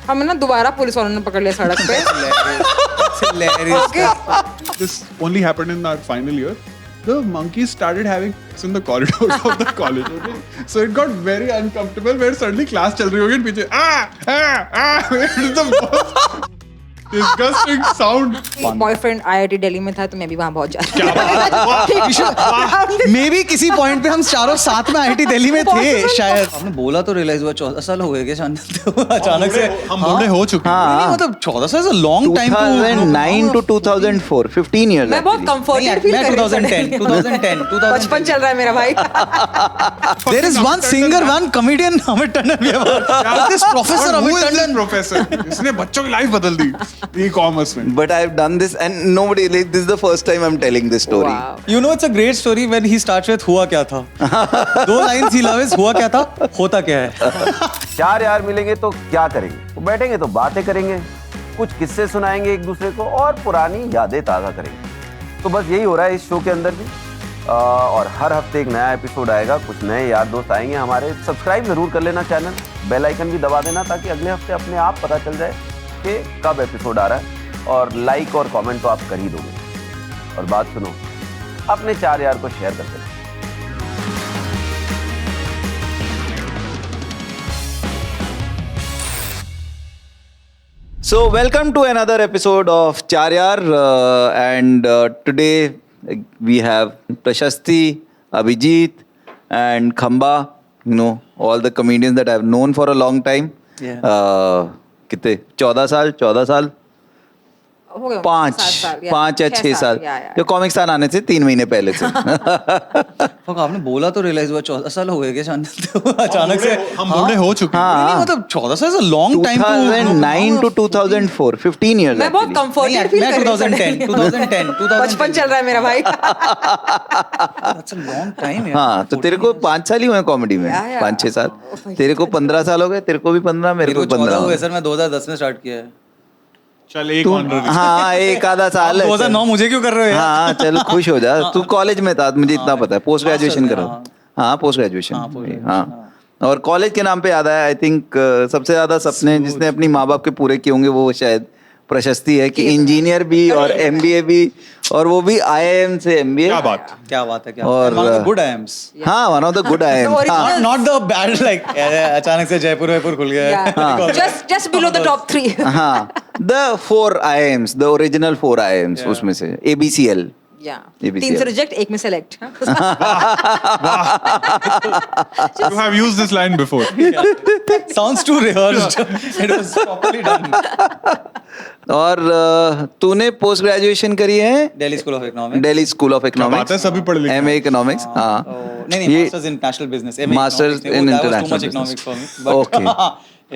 हमें ना दोबारा पुलिस वालों ने पकड़ लिया सड़क पे। This only happened in our final year. The monkeys started having sex in the corridors of the college. Okay? So it got very uncomfortable where suddenly class चल रही होगी and पीछे it is the most disgusting sound. Boyfriend IIT Delhi में था तो मैं भी वहाँ बहुत जा रही मे बी किसी पॉइंट पे हम चारों साथ में IIT दिल्ली में थे शायद। आपने बोला तो रियलाइज हुआ 14 साल हो गए क्या अचानक से हम बूढ़े हो चुके हैं। नहीं मतलब 14 साल is a long time 2009 to 2004 15 years मैं बहुत कंफर्टेड फील कर रही हूँ। 2010 बचपन चल रहा है मेरा भाई। There is one singer, one comedian, Amit Tandon. This professor Who Amit is this Tandon. professor? इसने बच्चों की लाइफ बदल दी e-commerce में। but I've done this and nobody like this is the first time I'm telling this story. Wow. You know it's a great story when he starts with हुआ क्या था। दो lines he love is हुआ क्या था होता क्या है। चार यार मिलेंगे तो क्या करेंगे? वो बैठेंगे तो बातें करेंगे, कुछ किस्से सुनाएंगे एक दूसरे को और पुरानी यादें ताज़ा करेंगे। तो बस यही हो रहा है इस शो के अंदर भी। और हर हफ्ते एक नया एपिसोड आएगा, कुछ नए यार दोस्त आएंगे हमारे। सब्सक्राइब जरूर कर लेना चैनल, बेल आइकन भी दबा देना ताकि अगले हफ्ते अपने आप पता चल जाए कि कब एपिसोड आ रहा है। और लाइक और कमेंट तो आप कर ही दोगे। और बात सुनो, अपने चार यार को शेयर करते रहो। So welcome to another episode of Char Yaar, and today we have Prashasti, Abhijit and Khamba, you know, all the comedians that I've known for a long time. कितने 14 साल हो गए 5 या 6 साल जो कॉमिक स्टार आने से 3 महीने पहले से। आपने बोला तो रियलाइज हुआ 14 साल हो गए क्या अचानक से। हम बूढ़े हो चुके हैं। नहीं मतलब 14 साल is a long time 2009 to 2004 15 years मैं बहुत actually. कंफर्टेड फील कर रही हूँ। 2010 बचपन चल रहा है मेरा भाई। That's a long time यार। हाँ तो तेरे को 5 साल ही हुए कॉमेडी में, Yeah, yeah. 5-6 साल। तेरे को 15 साल हो गए, तेरे को भी 15, मेरे को 15 हुए सर, मैं 2010 में स्टार्ट किया है। चल एक तू ऑनररी। हाँ एक आधा साल है। 2009 मुझे क्यों कर रहे हो यार? हाँ चल खुश हो जा, तू कॉलेज में था मुझे इतना पता है, पोस्ट ग्रेजुएशन करो। हाँ पोस्ट ग्रेजुएशन। हाँ और कॉलेज के नाम पे याद आया, आई थिंक सबसे ज्यादा सपने जिसने अपनी माँ बाप के पूरे किए होंगे वो शायद प्रशस्ति है कि इंजीनियर भी और MBA भी, और वो भी IIM से MBA। क्या बात है क्या और गुड IIMs। हाँ one of the good IIM। Not the bad like अचानक से जयपुर खुल गया है। Just below the top 3. हाँ the 4 IIMs, the original 4 IIMs उसमें से ABCL। Yeah. ABCL. 3 से रिजेक्ट, 1 में select. You have used this line before. Sounds too rehearsed. It was properly done. और तूने पोस्ट ग्रेजुएशन करी है Delhi School of Economics। Delhi school of बात है, इकोनॉमिक्स, सभी पढ़ लिखे MA इकोनॉमिक्स। हाँ नहीं ये masters in international business. Masters in International economics for Business. Me. Okay.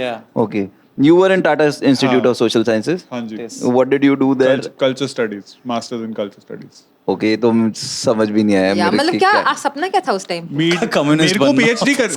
Yeah. Okay. You were in Tata Institute of Social Sciences. हाँ जी। Yes. What did you do there? Culture studies, masters in culture studies. Okay, तो समझ भी नहीं आया मेरे मतलब कि क्या सपना क्या था उस टाइम? Communist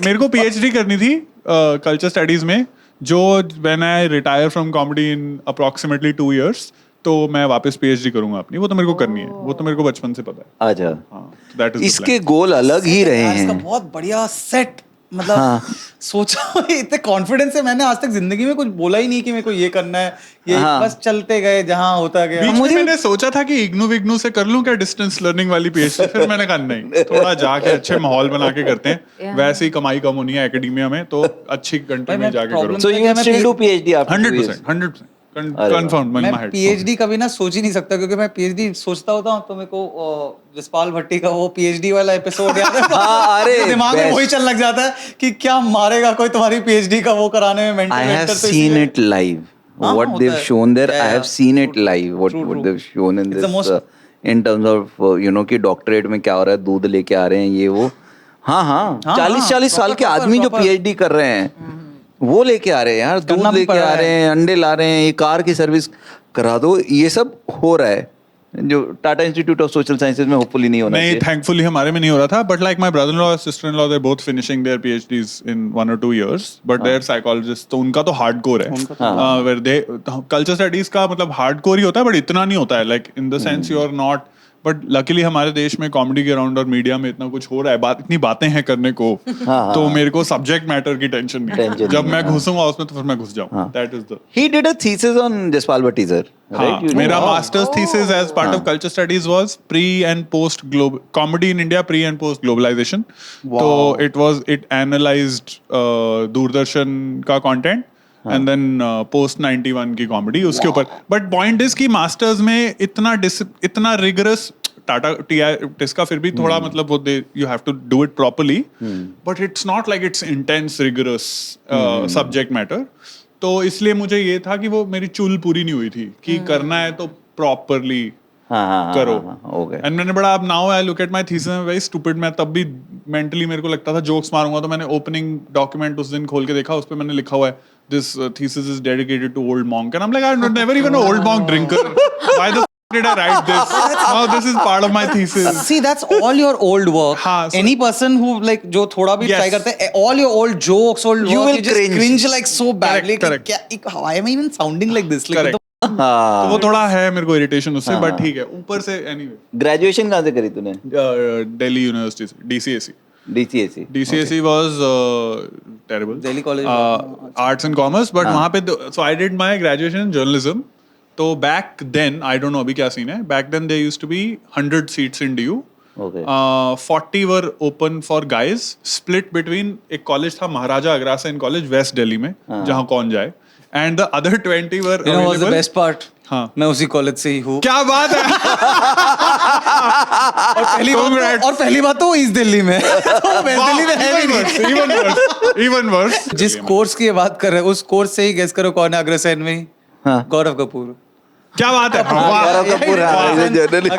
मेरे को PhD करनी थी कल्चर स्टडीज में, जो when I retire from comedy in approximately 2 years, तो मैं वापस PhD करूंगा अपनी। वो तो मेरे को करनी है, वो तो मेरे को बचपन से पता है। अच्छा हाँ, that is the इसके plan. गोल अलग ही रहे इसका हैं। बहुत बढ़िया सेट, मतलब सोचा इतने कॉन्फिडेंस से मैंने आज तक जिंदगी में कुछ बोला ही नहीं कि मेरे को ये करना है, ये बस चलते गए जहाँ होता गया। बीच में मैंने सोचा था कि इग्नू विग्नू से कर लूं क्या डिस्टेंस लर्निंग वाली PhD, फिर मैंने कहा नहीं, थोड़ा जाके अच्छे माहौल बना के करते हैं। वैसे ही कमाई कम होनी है एकेडमिया में, तो अच्छी कंट्री में जाके करो। So you still do PhD after 2 years? 100% confirmed in मैं my head. PhD कभी ना सोच ही नहीं सकता, क्योंकि मैं PhD सोचता होता हूँ तो मेरे को जसपाल भट्टी का वो PhD वाला एपिसोड याद है। हाँ, अरे दिमाग में best. वही चल लग जाता है कि क्या मारेगा कोई तुम्हारी PhD का वो कराने में I have mentor seen it live. What होता they've है। shown there, I Yeah, have seen it live. What True. they've shown in It's the this, most- in terms of you know कि doctorate में क्या हो रहा है, दूध लेके आ रहे हैं ये वो। हाँ 40-40 साल के आदमी जो PhD कर रहे हैं वो लेके आ रहे हैं यार, दूध लेके आ रहे हैं, अंडे ला रहे हैं, ये कार की सर्विस करा दो, ये सब हो रहा है जो Tata institute of social sciences में होपफुली नहीं होना नहीं, चाहिए। थैंकफुली हमारे में नहीं हो रहा था, but like my brother in law sister in law they both finishing their PhDs in 1 or 2 years, but their psychologist, तो उनका तो हार्डकोर है। वेयर दे कल्चर स्टडीज का मतलब हार्डकोर ही होता है, बट इतना नहीं होता है, like in the sense you are not but luckily हमारे देश में कॉमेडी के अराउंड और मीडिया में इतना कुछ हो रहा है, इतनी बातें हैं करने को, तो मेरे को सब्जेक्ट मैटर की टेंशन नहीं, जब मैं घुसूंगा उसमें तो फिर मैं घुस जाऊँ. That is the. He did a thesis on Jaspal Bhatti sir. हाँ, मेरा masters thesis as part of culture studies was pre and post globe comedy in India, pre and post globalization. तो इट एनालाइज्ड दूरदर्शन का content and then post 91 की comedy उसके ऊपर. But point is कि masters में इतना रिगरस टाटा टिस का फिर भी थोड़ा मतलब वो you have to do it properly, but it's not like it's intense rigorous subject matter. तो इसलिए मुझे ये था कि वो मेरी चुल पूरी नहीं हुई थी कि करना है तो प्रॉपरली करो. एंड मैंने बड़ा, अब now I look at my thesis very stupid. मैं तब भी मेंटली मेरे को लगता था जोक्स मारूंगा, तो मैंने ओपनिंग डॉक्यूमेंट उस दिन खोल के देखा, उस पे मैंने लिखा हुआ है this thesis is dedicated to old monk, and I'm like, I'm never even an old monk drinker. Why the did I write this? Now this is part of my thesis. See, that's all your old work. हाँ, so Any person who like जो थोड़ा भी Yes. try करते हैं, all your old jokes, old You work, will you just cringe like so badly. Correct. Why am I even sounding like this? Like, Correct. तो वो थोड़ा है मेरे को इरिटेशन उससे, बट ठीक है. ऊपर से anyway, Graduation कहाँ से करी तूने? Delhi University से, DCSE. DCSE. DCSE was terrible. Delhi College Arts and Commerce, but वहाँ पे so I did my graduation in journalism. तो back then, I don't know अभी क्या scene है. Back then there used to be 100 seats in DU. Okay. 40 were open for guys, split between एक college था Maharaja Agrasen college waste Delhi में, जहाँ कौन जाए, and the other 20 were You know what's the available. best part? हाँ. मैं उसी कॉलेज से ही हूँ. क्या बात है. और पहली बात तो इस दिल्ली में. तो वेस्ट दिल्ली में है भी नहीं. Even worse. जिस कोर्स की ये बात कर रहे हैं, उस कोर्स से ही गेस करो कौन है अग्रसेन में. हाँ. गौरव कपूर. क्या बात है. गौरव कपूर है, journalist.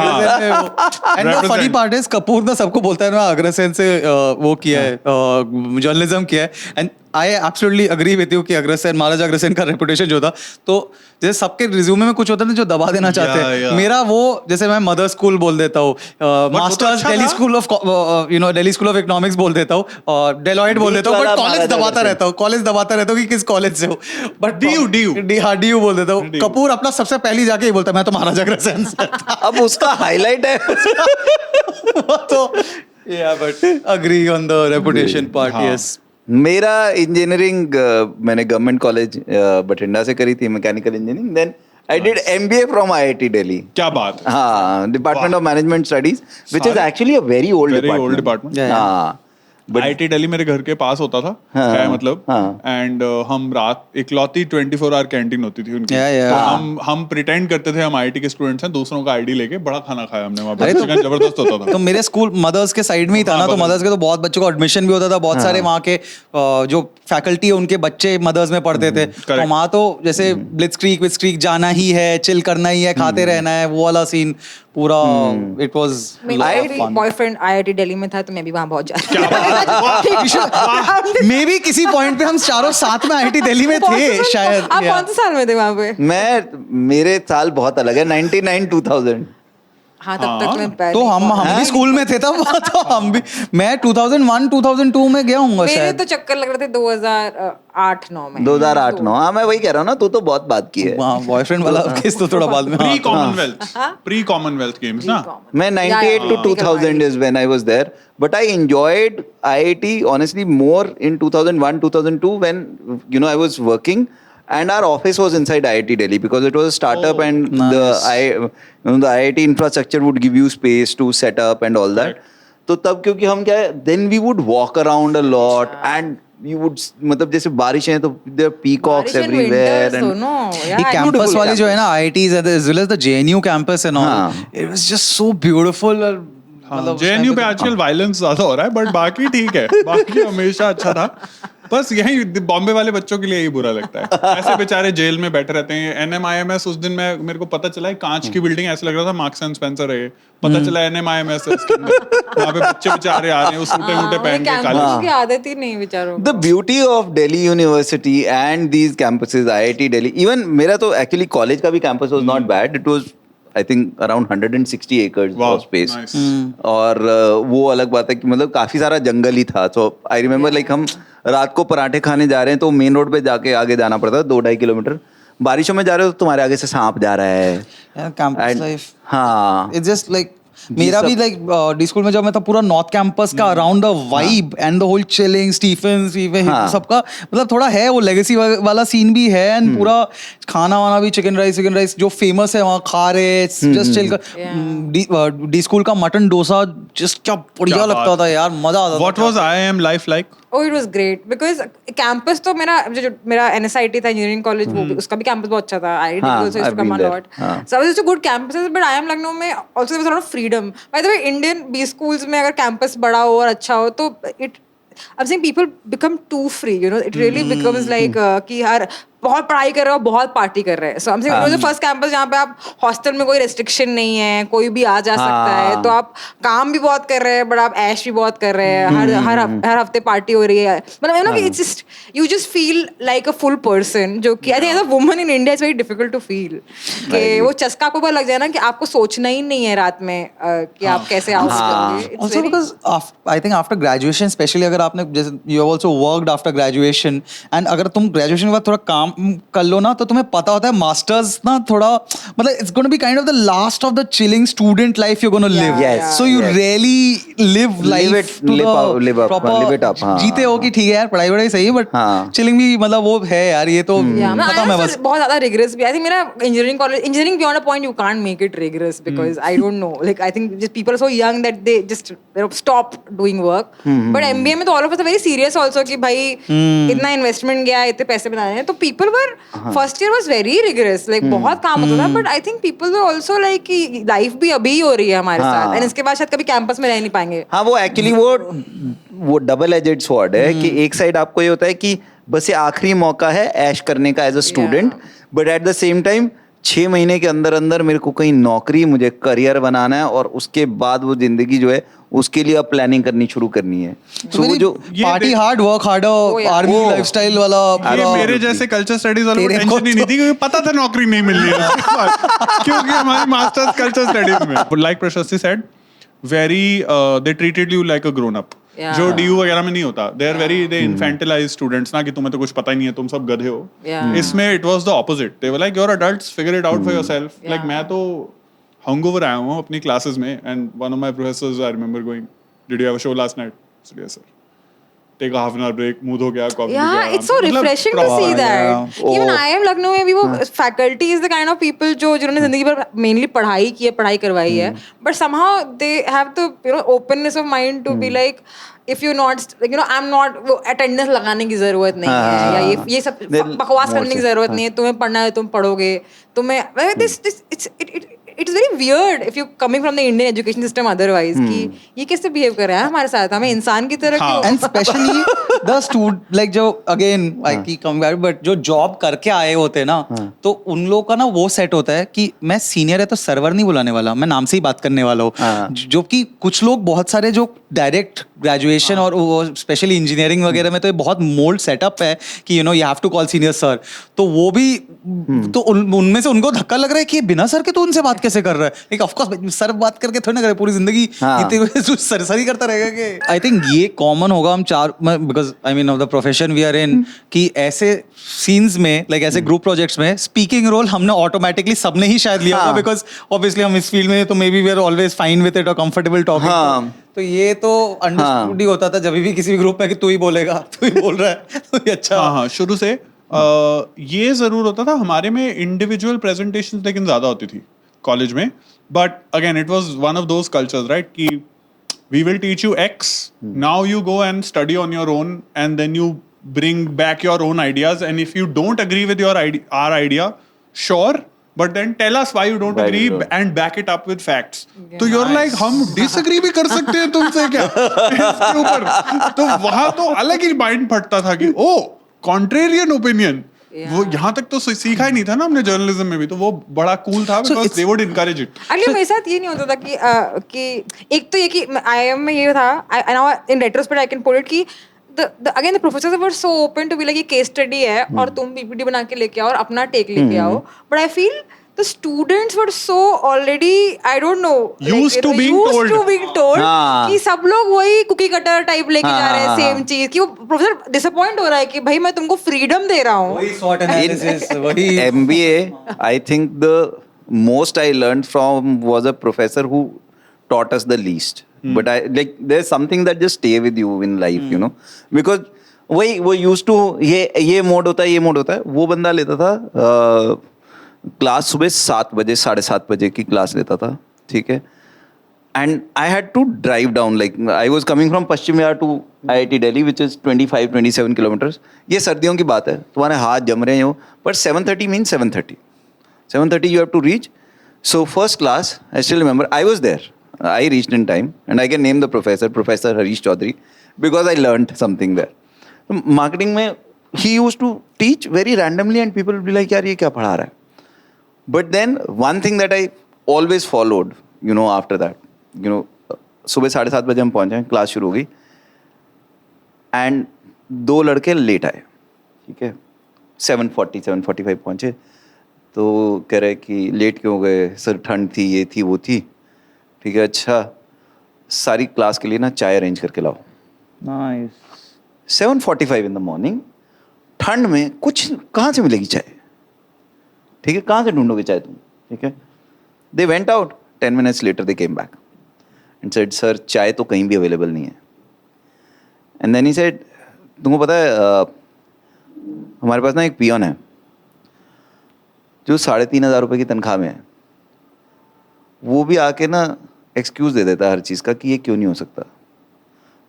And the funny part is Kapoor ना सबको बोलता है ना अग्रसेन से वो किया है, जर्नलिज्म किया है. And I absolutely agree with you कि अग्रसेन, महाराजा अग्रसेन का रेपुटेशन जो था, तो जैसे सबके रिज्यूमे में कुछ होता है ना जो दबा देना चाहते हैं. मेरा वो, जैसे मैं मदर स्कूल बोल देता हूँ, masters Delhi school of Delhi school of economics बोल देता हूँ, और डेलॉयट बोल देता हूँ, बट कॉलेज दबाता रहता हूँ कि किस कॉलेज से हो. बट DU बोल देता हूँ. कपूर अपना सबसे पहले जाके ही बोलता है मैं तो महाराजा अग्रसेन से था. अब उसका हाईलाइट है. तो yeah, but agree on the reputation part. Yes. मेरा इंजीनियरिंग मैंने गवर्नमेंट कॉलेज बठिंडा से करी थी, mechanical engineering. Then I did MBA from IIT Delhi. क्या बात है. हाँ, department of management studies, which is actually a very old department. हाँ, IIT दिल्ली मेरे घर के पास होता था, है मतलब. एंड हम रात इकलौती 24 आवर कैंटीन होती थी उनकी. तो हम प्रिटेंड करते थे हम IIT के स्टूडेंट्स हैं, दूसरों का आईडी लेके बड़ा खाना खाया हमने वहाँ पे. चिकन जबरदस्त होता था. तो मेरे स्कूल मदर्स के साइड में ही था ना, तो मदर्स के तो बहुत बच्चों को एडमिशन भी होता था. बहुत सारे वहाँ के जो फैकल्टी है उनके बच्चे मदर्स में पढ़ते थे. तो वहाँ तो जैसे ब्लिट्जक्रीक जाना ही है, चिल करना ही है, खाते रहना है, वो वाला सीन पूरा. इट वाज मेरा बॉयफ्रेंड IIT दिल्ली में था, तो मैं भी वहाँ बहुत जा मे बी किसी पॉइंट पे हम चारों साथ में IIT दिल्ली में थे शायद. आप कौन से साल में थे वहाँ पे? मेरे साल बहुत अलग है, 99-2000. हाँ, तब तक मैं पहले. तो हम भी स्कूल में थे तब. तो हम भी, मैं 2001-2002 में गया हूँ मेरे शायद. तो चक्कर लग रहे थे 2008-9 में. 2008-9. हाँ, मैं वही कह रहा हूँ ना, तू तो बहुत बात की है. बॉयफ्रेंड वाला केस तो थोड़ा बाद में. प्री कॉमनवेल्थ गेम्स ना. मैं 98 to 2000 is when I was there, but I enjoyed IIT honestly more in 2001-2002 when I was working. And our office was inside IIT Delhi because it was a startup, and the IIT infrastructure would give you space to set up and all that. तो तब क्योंकि हम क्या है, then we would walk around a lot and we would मतलब जैसे बारिश है तो there are peacocks everywhere. And ये कैंपस वाले जो है ना IITs as well as the JNU campus and all, it was just so beautiful. JNU पे आजकल वायलेंस ज्यादा हो रहा है, बट बाकी ठीक है. बाकी हमेशा अच्छा था. बस यही बॉम्बे वाले बच्चों के लिए यही बुरा लगता है. ऐसे बेचारे जेल में बैठे रहते हैं. NMIMS उस दिन मेरे को पता चला है कांच की बिल्डिंग, ऐसे लग रहा था मार्क्स एंड स्पेंसर है. पता चला NMIMS वहाँ पे बच्चे बेचारे आ रहे हैं सूटे वूटे पहन के. कैंपस की आदत ही नहीं बेचारों. The beauty of Delhi University and these campuses, IIT Delhi, even मेरा तो actually college का भी campus was not bad. It was I think around 160 acres of space. Nice. और वो अलग बात है कि मतलब काफी सारा जंगल ही था. So I remember like हम रात को पराठे खाने जा रहे हैं तो मेन रोड पे जाके आगे जाना पड़ता है 2-2.5 किलोमीटर. बारिशों में जा रहे हो तो तुम्हारे आगे से सांप जा रहा है. Campus life. हाँ, It's just like मेरा भी लाइक डी स्कूल में जब मैं था पूरा नॉर्थ कैंपस का around the vibe and the whole chilling Stephen हाँ. सबका मतलब थोड़ा है वो लेगेसी वाला सीन भी है एंड पूरा खाना वाना भी चिकन राइस जो फेमस है वहाँ खा रहे जस्ट चिल कर डी स्कूल का मटन डोसा जस्ट क्या बढ़िया क्या लगता बात था यार मजा आता था What was IIM life like? Oh, it was great because campus तो जो मेरा NSIT था engineering college वो भी उसका भी campus बहुत अच्छा था. IIT हाँ, also used I've to come been a there. lot. हाँ. So I was used to good campuses, but IIM Lucknow में also there was a lot of freedom. By the way, Indian B schools में अगर campus बड़ा हो और अच्छा हो तो I'm saying people become too free, you know. It really becomes like कि हर बहुत पढ़ाई कर रहे हो बहुत पार्टी कर रहे हैं. So I'm saying it was the first campus जहाँ पे आप हॉस्टल में कोई रेस्ट्रिक्शन नहीं है, कोई भी आ जा सकता है, तो आप काम भी बहुत कर रहे हैं बट आप ऐश भी बहुत कर रहे हैं. हर हफ्ते पार्टी हो रही है. मतलब you know कि it's just you just feel like a full person जो कि I think as a woman in India it's very difficult to feel कि वो चस्का आपको पता लग जाए ना कि आपको सोचना ही नहीं है रात में कि आप कैसे आउट करोगे. Also because I think after graduation especially अगर आपने जैसे you have also worked after graduation and अगर तुम graduation के बाद थोड़ा काम कर लो ना तो तुम्हें पता होता है मास्टर्स ना थोड़ा मतलब it's going to be kind of the last of the chilling student life you're going to live. Yes, so you yes. rarely live life to live up, proper live it up, हाँ. जीते हो कि ठीक है यार पढ़ाई वढ़ाई सही है बट हाँ. chilling भी मतलब वो है यार ये तो खत्म है बस. बहुत ज्यादा rigorous भी. I think मेरा engineering beyond a point you can't make it rigorous because I don't know, like I think just people are so young that they just stop doing work. But MBA में तो all of us are very serious also कि भाई इतना investment गया इतने पैसे बनाने हैं, तो people were first year was very rigorous, like बहुत काम होता था. But I think people were also like कि life भी अभी हो रही है हमारे साथ and इसके बाद शायद कभी कैंपस में रह नहीं पाएंगे. हाँ वो एक्चुअली वो डबल एजेड स्वॉर्ड है कि एक साइड आपको ये होता है कि बस ये आखिरी मौका है ऐश करने का as a student, but at the same time 6 महीने के अंदर अंदर मेरे को कहीं नौकरी मुझे करियर बनाना है और उसके बाद वो जिंदगी जो है उसके लिए अब प्लानिंग करनी शुरू करनी है. सो वो जो party hard work hard army lifestyle वाला ये मेरे जैसे कल्चर स्टडीज वालों को टेंशन ही नहीं थी क्योंकि पता था नौकरी नहीं मिल रही है क्योंकि हमारी मास्टर्स कल्चर स्टडीज में like Prashasti said very they treated you like a grown up जो डीयू वगैरह में नहीं होता. They are very they infantilise students ना कि तुम्हें तो कुछ पता ही नहीं है तुम सब गधे हो. इसमें it was the opposite. They were like you are adults figure it out for yourself. Like मैं तो hungover आया हूँ अपनी क्लासेस में and one of my professors I remember going, did you have a show last night? I said, yes sir. Take a half an hour break, mood हो गया, coffee Yeah, it's so refreshing to see that. Even IIM Lucknow में भी वो faculty is the kind of people जिन्होंने जिंदगी भर mainly पढ़ाई की है, पढ़ाई करवाई है, but somehow they have the openness of mind to be like, if you're not like I'm not वो attendance लगाने की जरूरत नहीं है या ये सब बकवास करने की जरूरत नहीं है. तुम्हें पढ़ना है तुम पढ़ोगे. तुम्हें this it's very weird if you're coming from the Indian education system otherwise कि ये कैसे behave कर रहे हैं हमारे साथ, हमें इंसान की तरह क्यों. And especially the student like जो again I keep coming back but जो job करके आए होते हैं ना तो उन लोगों का ना वो सेट होता है कि मैं सीनियर है तो सर्वर नहीं बुलाने वाला, मैं नाम से ही बात करने वाला हूँ. जो कि कुछ लोग बहुत सारे जो डायरेक्ट ग्रेजुएशन और वो स्पेशली इंजीनियरिंग वगैरह में तो ये बहुत मोल्ड सेटअप है कि you have to call senior sir. तो वो भी तो उनमें से उनको धक्का लग रहा है कि बिना सर के तो उनसे बात कैसे कर रहा है. लाइक ऑफ कोर्स सर बात करके थोड़ी ना करे पूरी जिंदगी इतने सर ही करता रहेगा कि आई थिंक ये कॉमन होगा हम चार because I mean of the profession we are in कि ऐसे सीन्स में लाइक ऐसे ग्रुप प्रोजेक्ट्स में स्पीकिंग रोल हमने ऑटोमेटिकली सबने ही शायद लिया होगा बिकॉज ऑब्वियसली हम इस फील्ड में तो maybe we are always fine with it और कंफर्टेबल टॉकिंग. तो ये तो अंडरस्टूड ही होता था जब भी किसी भी ग्रुप में कि तू ही बोलेगा तू ही बोल रहा है तो ये अच्छा. हाँ शुरू से ये जरूर होता था हमारे में इंडिविजुअल प्रेजेंटेशन लेकिन ज्यादा होती थी कॉलेज में. But again it was one of those cultures right कि we will teach you X, now you go and study on your own and then you bring back your own ideas, and if you don't agree with our idea, sure, but then tell us why you don't agree and back it up with facts. तो you're like हम disagree भी कर सकते हैं तुमसे क्या इसके ऊपर. तो वहाँ तो अलग ही माइंड फटता था कि ओ contrarian opinion. वो यहाँ तक तो सीखा ही नहीं था ना हमने जर्नलिज्म में भी, तो वो बड़ा कूल था because they would encourage it. अगले मेरे साथ ये नहीं होता था कि एक तो ये कि IIM में ये था, now in retrospect I can put it कि again the professors were so open to be like ये case study है और तुम PPT बना के लेके आओ और अपना टेक लेके आओ. But I feel the students were so already I don't know used to being told कि सब लोग वही कुकी कटर टाइप लेके जा रहे हैं सेम चीज कि वो प्रोफेसर डिसअपॉइंट हो रहा है कि भाई मैं तुमको फ्रीडम दे रहा हूँ. वही SWOT analysis वही MBA I think the most I learned from was a professor who taught us the least. But I like there's something that just stay with you in life, you know, because वो used to ये mode होता है, ये mode होता है. वो बंदा लेता था क्लास सुबह 7 बजे 7:30 बजे की क्लास लेता था, ठीक है. And I had to drive down, like I was coming from Paschim Vihar to IIT Delhi, which is 25-27 kilometers. ये सर्दियों की बात है, तुम्हारे हाथ जम रहे हो, but 7:30 means 7:30. 7:30 you have to reach. So first class, I still remember, I was there. I reached in time, and I can name the professor, Professor Harish Chaudhary, because I learned something there. Marketing में he used to teach very randomly, and people would be like, यार ये क्या पढ़ा रहा है? But then one thing that I always followed, you know, after that, you know, सुबह 7:30 बजे हम पहुंचे, क्लास शुरू हो गई, एंड 2 लड़के लेट आए, ठीक है. 7:45 पहुंचे, तो कह रहे कि लेट क्यों हो गए सर? ठंड थी, ये थी, वो थी. ठीक है, अच्छा सारी क्लास के लिए ना चाय अरेंज करके लाओ. नाइस. 7:45 इन द मॉर्निंग, ठंड में कुछ कहाँ से मिलेगी चाय? ठीक है, कहाँ से ढूंढोगे चाय तुम? ठीक है. They went out. 10 minutes later they came back and said, sir चाय तो कहीं भी अवेलेबल नहीं है. एंड देन ही सेड, तुमको पता है हमारे पास ना एक पियन है जो 3,500 रुपये की तनख्वाह में है. वो भी आके ना एक्सक्यूज़ दे देता है हर चीज़ का कि ये क्यों नहीं हो सकता.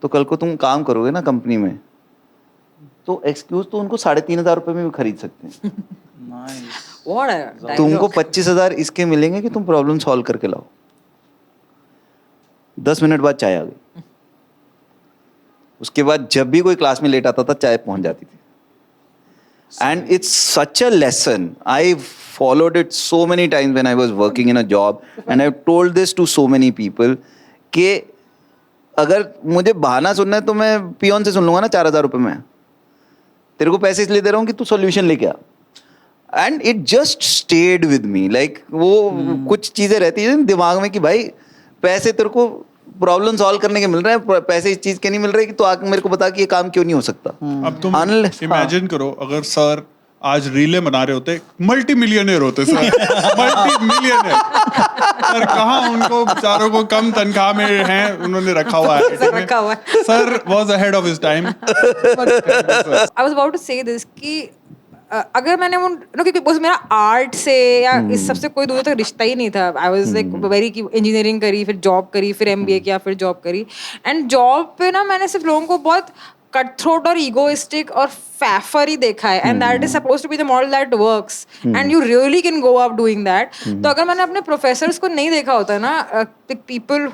तो कल को तुम काम करोगे ना कंपनी में, तो एक्सक्यूज़ तो उनको 3,500 रुपये में भी खरीद सकते हैं. What a dialogue. तुमको 25,000 इसके मिलेंगे कि तुम प्रॉब्लम सॉल्व करके लाओ. 10 मिनट बाद चाय आ गई. उसके बाद जब भी कोई क्लास में लेट आता था, चाय पहुंच जाती थी. And it's such a lesson. I followed it so many times when I was working in a job, and I told this to so many people कि अगर मुझे बहाना सुनना है तो मैं पियोन से सुन लूंगा ना 4,000 रुपये में. तेरे को पैसे इसलिए दे रहा हूँ कि तू सोल्यूशन लेके आ. And it just stayed with me. Like वो कुछ चीज़ें रहती हैं दिमाग में कि भाई पैसे तेरे को प्रॉब्लम सॉल्व करने के मिल रहे हैं, पैसे इस चीज़ के नहीं मिल रहे कि तो आके मेरे को बता कि ये काम क्यों नहीं हो सकता. अब तुम इमेजिन करो अगर सर आज रीले बना रहे होते, मल्टी मिलियनर होते सर. मल्टी मिलियनर सर कहाँ उनको बेचारों को कम तनख्वाह में हैं, उन्होंने रखा हुआ है. Sir was ahead of his time. I was about to say this कि अगर मैंने वो क्योंकि बस मेरा आर्ट से या इस सबसे कोई दूर तक रिश्ता ही नहीं था. आई वाज लाइक वेरी की इंजीनियरिंग करी, फिर जॉब करी, फिर MBA किया, फिर जॉब करी. एंड जॉब पे ना मैंने सिर्फ लोगों को बहुत कट थ्रोट और ईगोइस्टिक और फैफर ही देखा है. And that is suppose to be the model that works, and you really can go up doing that. तो अगर मैंने अपने प्रोफेसर्स को नहीं देखा होता ना, people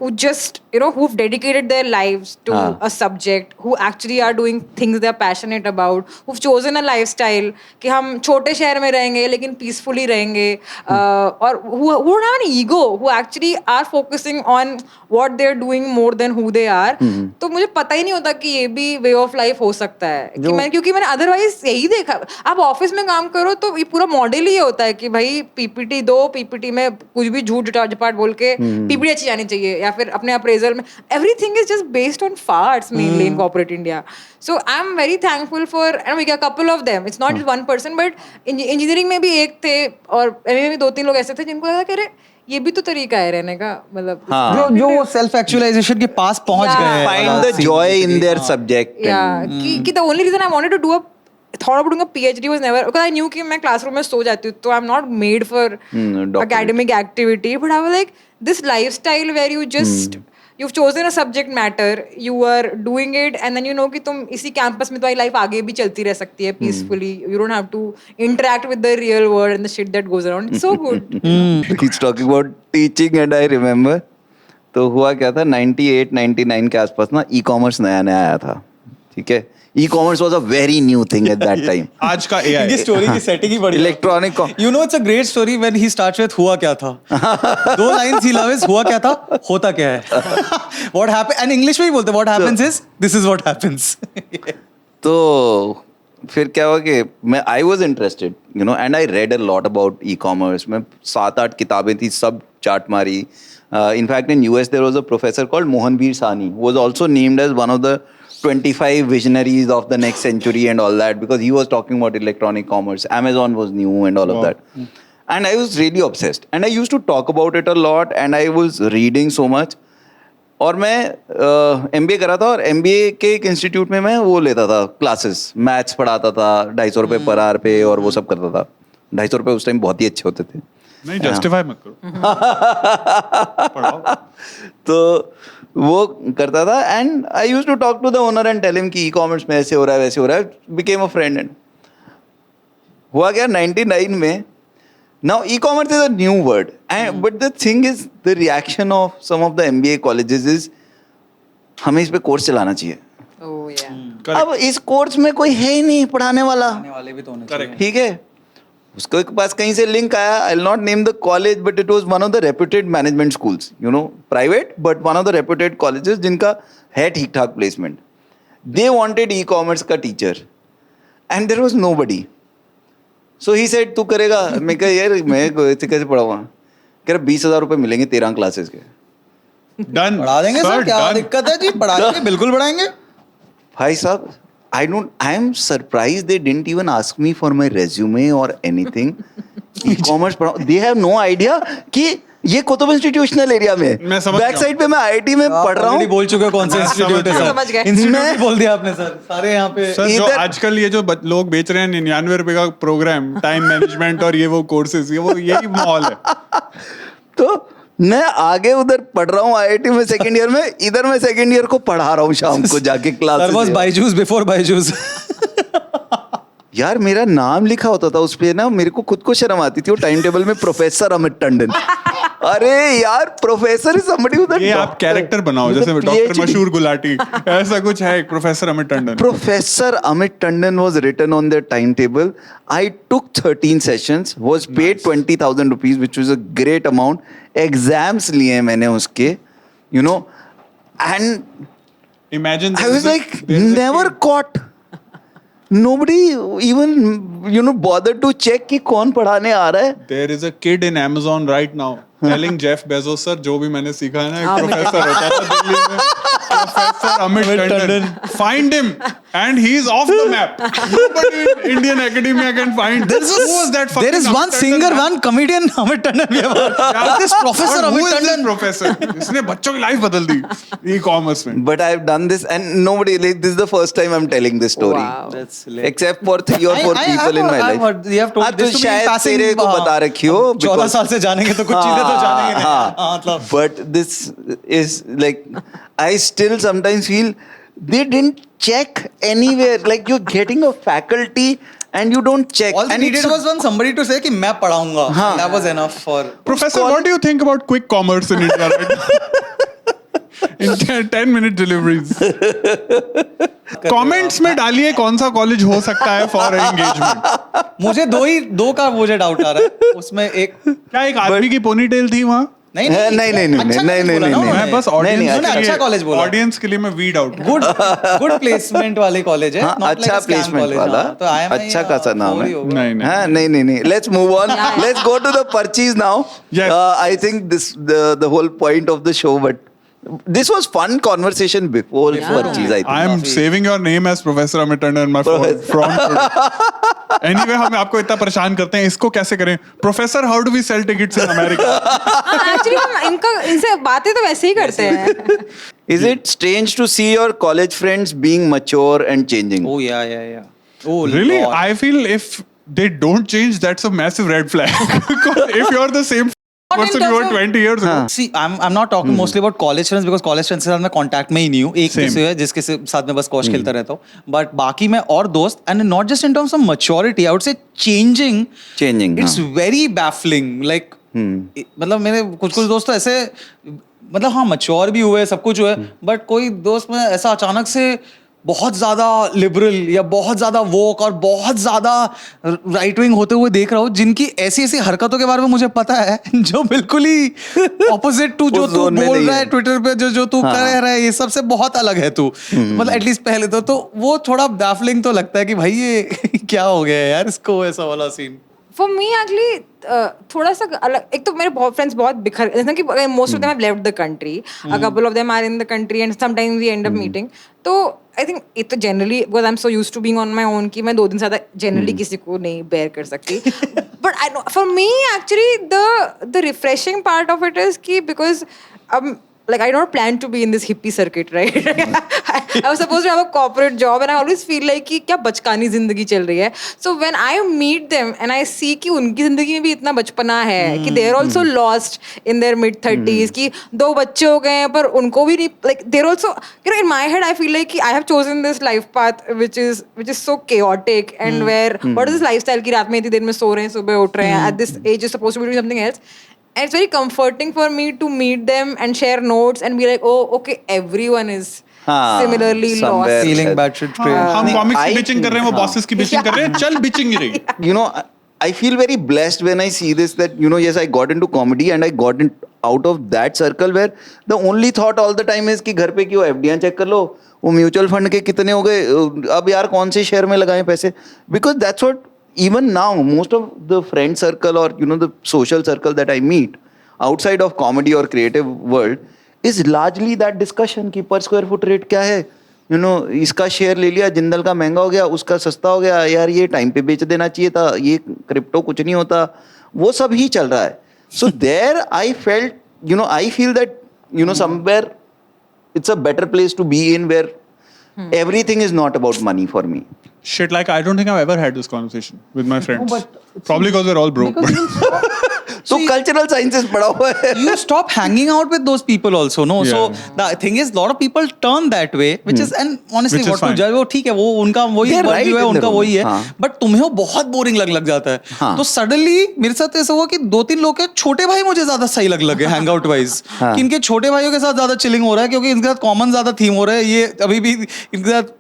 who just, you know, who've dedicated their lives to a subject, who actually are doing things they're passionate about, who've chosen a lifestyle कि हम छोटे शहर में रहेंगे लेकिन peacefully रहेंगे, और who don't have an ego, who actually are focusing on what they're doing more than who they are. तो मुझे पता ही नहीं होता कि ये भी way of life हो सकता है. क्योंकि मैंने otherwise यही देखा. आप ऑफिस में काम करो तो ये पूरा मॉडल ही होता है कि भाई PPT दो, PPT में कुछ भी झूठ झपाट बोल के PPT अच्छी जानी चाहिए, या फिर अपने अप्रेजल में everything is just based on farts mainly in corporate India. So I'm very thankful for, and we got a couple of them. It's not just one person, but engineering में भी एक थे और MA में 2-3 लोग ऐसे थे जिनको लगा कि अरे ये भी तो तरीका है रहने का, मतलब जो वो सेल्फ एक्चुअलाइजेशन के पास पहुंच गए. Find the joy in their subject. Yeah, कि the only reason I wanted to do a thought about doing a PhD was never because I knew कि मैं classroom में सो जाती हूँ, तो I'm not made for academic activity. But I was like, this lifestyle where you just you've chosen a subject matter, you are doing it, and then you know कि तुम इसी campus में तुम्हारी life आगे भी चलती रह सकती है peacefully. You don't have to interact with the real world and the shit that goes around. It's so good. He's talking about teaching, and I remember. तो हुआ क्या था, 98-99 के आसपास ना e-commerce नया आया था. ठीक है, e-commerce was a very new thing at that time. आज का AI. ये स्टोरी की सेटिंग ही बड़ी. Electronic. You know, it's a great story when he starts with हुआ क्या था. 2 lines he loves, हुआ क्या था, होता क्या है. What happened? And English में ही बोलते. What happens is this is what happens. तो फिर क्या हुआ कि मैं I was interested, you know, and I read a lot about e-commerce. मैं 7-8 किताबें थी, सब चाट मारी. In fact, in US there was a professor called Mohanveer Sahni, who was also named as one of the 25 visionaries of the next century and all that, because he was talking about electronic commerce. Amazon was new and all of that. and I was really obsessed. And I used to talk about it a lot, and I was reading so much. और मैं MBA करा था, और MBA के एक institute में मैं वो लेता था क्लासेस, मैथ्स पढ़ाता था 250 रुपये पर आवर पे, और वो सब करता था. 250 रुपये उस टाइम बहुत ही अच्छे होते थे. नहीं, जस्टिफाई मत करो. पढ़ाओ. तो वो करता था, and I use to talk to the owner and tell him कि ई-कॉमर्स में ऐसे हो रहा है, वैसे हो रहा है. Became a friend. एंड हुआ क्या 99 में, now e-commerce is a new word, and but the thing is the reaction of some of the MBA colleges is हमें इस पे कोर्स चलाना चाहिए. Oh yeah. अब इस कोर्स में कोई है ही नहीं पढ़ाने वाला. वाले भी तो होने चाहिए. ठीक है, उसके पास कहीं से लिंक आया. I will not name the college, but it was one of the reputed management schools, you know, private but one of the reputed colleges जिनका है ठीक ठाक प्लेसमेंट. दे वांटेड ई-कॉमर्स का teacher, and there was nobody. So he said तू करेगा. मैं कहा यार मैं ऐसे कैसे पढ़ाऊंगा. कह रहा 20,000 रुपये मिलेंगे 13 क्लासेस के. Done. पढ़ा देंगे सर, Sir, क्या done. दिक्कत है जी, पढ़ाएंगे, बिल्कुल पढ़ाएंगे. भाई साहब, I am surprised they didn't even ask me for my resume or anything. E-commerce they have no idea कि ये कुतुब इंस्टीट्यूशनल एरिया में, मैं समझ बैक गया. साइड पे मैं IIT में पढ़ रहा Already हूँ. बोल चुके हो कौन सा मैं इंस्टीट्यूट है समझ सर. समझ गए. इंस्टीट्यूट मैं- बोल दिया आपने सर. सारे यहाँ पे सर जो इधर- आजकल ये जो लोग बेच रहे हैं 99 रुपए का प्रोग्राम, टाइम मैनेजमेंट और ये वो कोर्सेज, ये वो यही माहौल है. तो मैं आगे उधर पढ़ रहा हूँ IIT में सेकंड ईयर में, इधर मैं सेकंड ईयर को पढ़ा रहा हूँ शाम को जाके sir was class. Byju's before Byju's. यार मेरा नाम लिखा होता था उस पे ना, मेरे को खुद को शर्म आती थी वो टाइम टेबल में, प्रोफेसर अमित टंडन. अरे यार प्रोफेसर इज समबडी विद ये आप कैरेक्टर बनाओ, जैसे डॉक्टर मशहूर गुलाटी, ऐसा कुछ है. Professor Amit Tandon. Professor Amit Tandon was written on their timetable. I took 13 sessions, was paid 20,000 rupees, which was a great amount. Exams लिए मैंने उसके, you know, and Imagine I was like never caught. Nobody even, you know, bothered to check कि कौन पढ़ाने आ रहा है. There is a kid in Amazon right now telling Jeff Bezos, sir, जो भी मैंने सीखा है ना, एक प्रोफेसर होता था दिल्ली में, professor Amit Tandon. Find him, and he is off the map. Nobody in Indian academia can find. Who was that fucking There is one Amit singer, Tandon? one comedian, Amit Tandon. We have this professor But who Amit is this Tandon. professor? इसने बच्चों की life बदल दी e-commerce में. But I've done this, and nobody, like, this is the first time I'm telling this story. Wow. That's hilarious. Except for 3 or 4 people in my life. You have told हाँ, this तो to me शायद passing, तेरे को बता रखी हो. 14 साल से जानेंगे तो कुछ चीजें तो जानेंगे नहीं. हाँ, हाँ, मतलब but this is like, I still sometimes feel they didn't check anywhere. Like you're getting a faculty and you don't check. all they and needed it's- was one somebody to say कि मैं पढ़ाऊंगा. हाँ. That was enough for. Professor, what do you think about quick commerce in India right now? In 10-minute deliveries. Comments में डालिए कौन सा college हो सकता है फॉर एंगेजमेंट. मुझे दो का मुझे डाउट आ रहा है. उसमें एक क्या एक आदमी की पोनीटेल थी वहाँ? नहीं नहीं, मैं बस अच्छा कॉलेज बोला. ऑडियंस के लिए मैं वीड आउट. गुड प्लेसमेंट वाले कॉलेज है. हाँ, not like अच्छा a scam प्लेसमेंट college, वाला, हाँ. तो IMI अच्छा खासा नाम है. नहीं नहीं. हाँ, नहीं. Let's move on. Let's go to the purchase now. Yes. I think this the whole point of the show, but this was fun conversation before purchase. I think. I am saving your name as Professor Amit Tandon in my phone today. Anyway, हम आपको इतना परेशान करते हैं, इसको कैसे करें? Professor, how do we sell tickets in America? Actually हम इनसे बातें तो वैसे ही करते हैं. Is it strange to see your college friends being mature and changing? Oh yeah. Oh Really? Lord. I feel if they don't change, that's a massive red flag. Because if you're the same person you were 20 years ago. See, I'm not talking mostly about college friends because college friends के साथ मैं contact में ही नहीं हूँ. एक Same. किसी है जिसके साथ मैं बस कॉश खेलता रहता हूँ. बट बाकी मैं और दोस्त and not just in terms of maturity, I would say changing. Changing, it's very baffling. Like मतलब मेरे कुछ दोस्त तो ऐसे, मतलब हाँ मैच्योर भी हुए, सब कुछ हुए, बट कोई दोस्त में ऐसा अचानक से बहुत ज्यादा लिबरल या बहुत ज्यादा वोक और बहुत ज्यादा राइट विंग होते हुए देख रहा हूँ, जिनकी ऐसी ऐसी हरकतों के बारे में मुझे पता है जो बिल्कुल ही ऑपोजिट टू जो उस तू zone में बोल नहीं रहा है है. ट्विटर पे, जो तू कर रहा है, ये सबसे बहुत अलग है तू. मतलब एटलीस्ट पहले तो वो थोड़ा बैफलिंग तो लगता है कि भाई ये क्या हो गया है यार इसको, ऐसा वाला सीन. For me actually थोड़ा सा अलग. एक तो मेरे बहुत फ्रेंड्स बहुत बिखर, जैसे कि most of them have left the country, a couple of them are in the country and sometimes we end up meeting. तो I think it तो generally because I'm so used to being on my own कि मैं 2 दिन से ज़्यादा generally किसी को नहीं bear कर सकती. But I know for me actually the refreshing part of it is कि because like I don't plan to be in this hippie circuit, right? I was supposed to have a corporate job, and I always feel like कि क्या बचकानी जिंदगी चल रही है. So when I meet them and I see कि उनकी जिंदगी में भी इतना बचपना है कि they are also lost in their mid-30s कि 2 बच्चे हो गए हैं पर उनको भी नहीं, like they're also, you know, in my head I feel like कि I have chosen this life path which is so chaotic and where what is this lifestyle कि रात में इतनी देर में सो रहे हैं सुबह उठ रहे हैं, at this age is supposed to be doing something else. And it's very comforting for me to meet them and share notes and be like, oh, okay, everyone is similarly somewhere. lost. Feeling batshit crazy. हम comics की I bitching कर रहे हैं, वो bosses की bitching कर रहे हैं, चल बिचिंग ही रही. You know, I feel very blessed when I see this that, you know, yes, I got into comedy and I got out of that circle where the only thought all the time is कि घर पे क्यों FDs check कर लो, वो mutual fund के कितने हो गए, अब यार कौन से शेयर में लगाएं पैसे. Because that's what even now most of the friend circle or, you know, the social circle that I meet outside of comedy or creative world is largely that discussion कि per square foot rate क्या है, you know, इसका share ले लिया, जिंदल का महंगा हो गया, उसका सस्ता हो गया, यार ये टाइम पे बेच देना चाहिए था, ये क्रिप्टो कुछ नहीं होता, वो सब ही चल रहा है. So there I felt, you know, I feel that, you know, somewhere it's a better place to be in where everything is not about money for me. Shit, like I don't think I've ever had this conversation with my friends. Probably because we're all broke. So cultural sciences पढ़ा हुआ है. You stop hanging out with those people also, no? Yeah. So the thing is, lot of people turn that way, which is, and honestly, Which is what to fine. judge, वो ठीक है, वो उनका वही They're right worldview है, in उनका their वही है. हाँ. But तुम्हें वो बहुत बोरिंग लग जाता है. हाँ. तो suddenly मेरे साथ ऐसा हुआ कि 2-3 लोग के छोटे भाई मुझे ज्यादा सही लगे हैंग आउट वाइज. हाँ. कि इनके छोटे भाइयों के साथ ज्यादा चिलिंग हो रहा है क्योंकि इनके साथ कॉमन ज्यादा थीम हो रहा है. ये अभी भी इनके साथ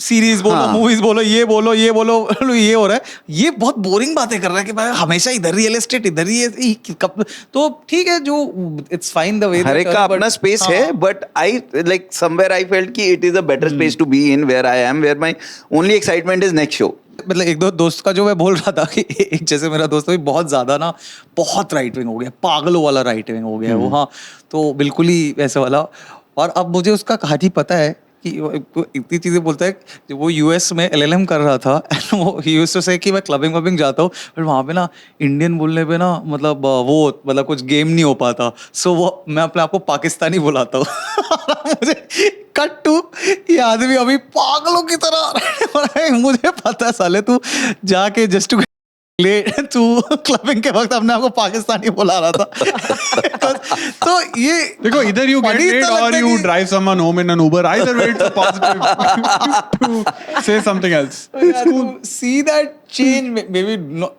सीरीज बोलो, हाँ. मूवीज बोलो, ये बोलो ये हो रहा है. ये बहुत बोरिंग बातें कर रहा है कि भाई हमेशा इधर रियल एस्टेट, इधर ही कब. तो ठीक है, जो इट्स फाइन द वे हर एक का अपना स्पेस है, but I like somewhere I felt कि it is a better space to be in where I am, where my only excitement is next show. मतलब एक दो दोस्त का जो मैं बोल रहा था कि एक जैसे मेरा दोस्त भी बहुत ज्यादा ना, बहुत राइट विंग हो गया, पागलों वाला राइट विंग हो गया वो. हाँ, तो बिल्कुल ही वैसे वाला. और अब मुझे उसका कहानी पता है कि वो इतनी चीज़ें बोलता है. जब वो यूएस में LLM कर रहा था, वो ही यूज्ड टू से कि मैं क्लबिंग वबिंग जाता हूँ, पर वहाँ पे ना इंडियन बोलने पे ना मतलब कुछ गेम नहीं हो पाता. सो वो मैं अपने आप को पाकिस्तानी बुलाता हूँ. मुझे कट टू ये आदमी अभी पागलों की तरह मुझे पता है साले तू जाके जस्ट टू तू क्लबिंग के वक्त अपने आप को पाकिस्तानी बुला रहा था. तो ये देखो, either you get funny it तो or लगता है you कि- drive someone home in an Uber. Either way, it's a positive to say something else. to see that change, maybe not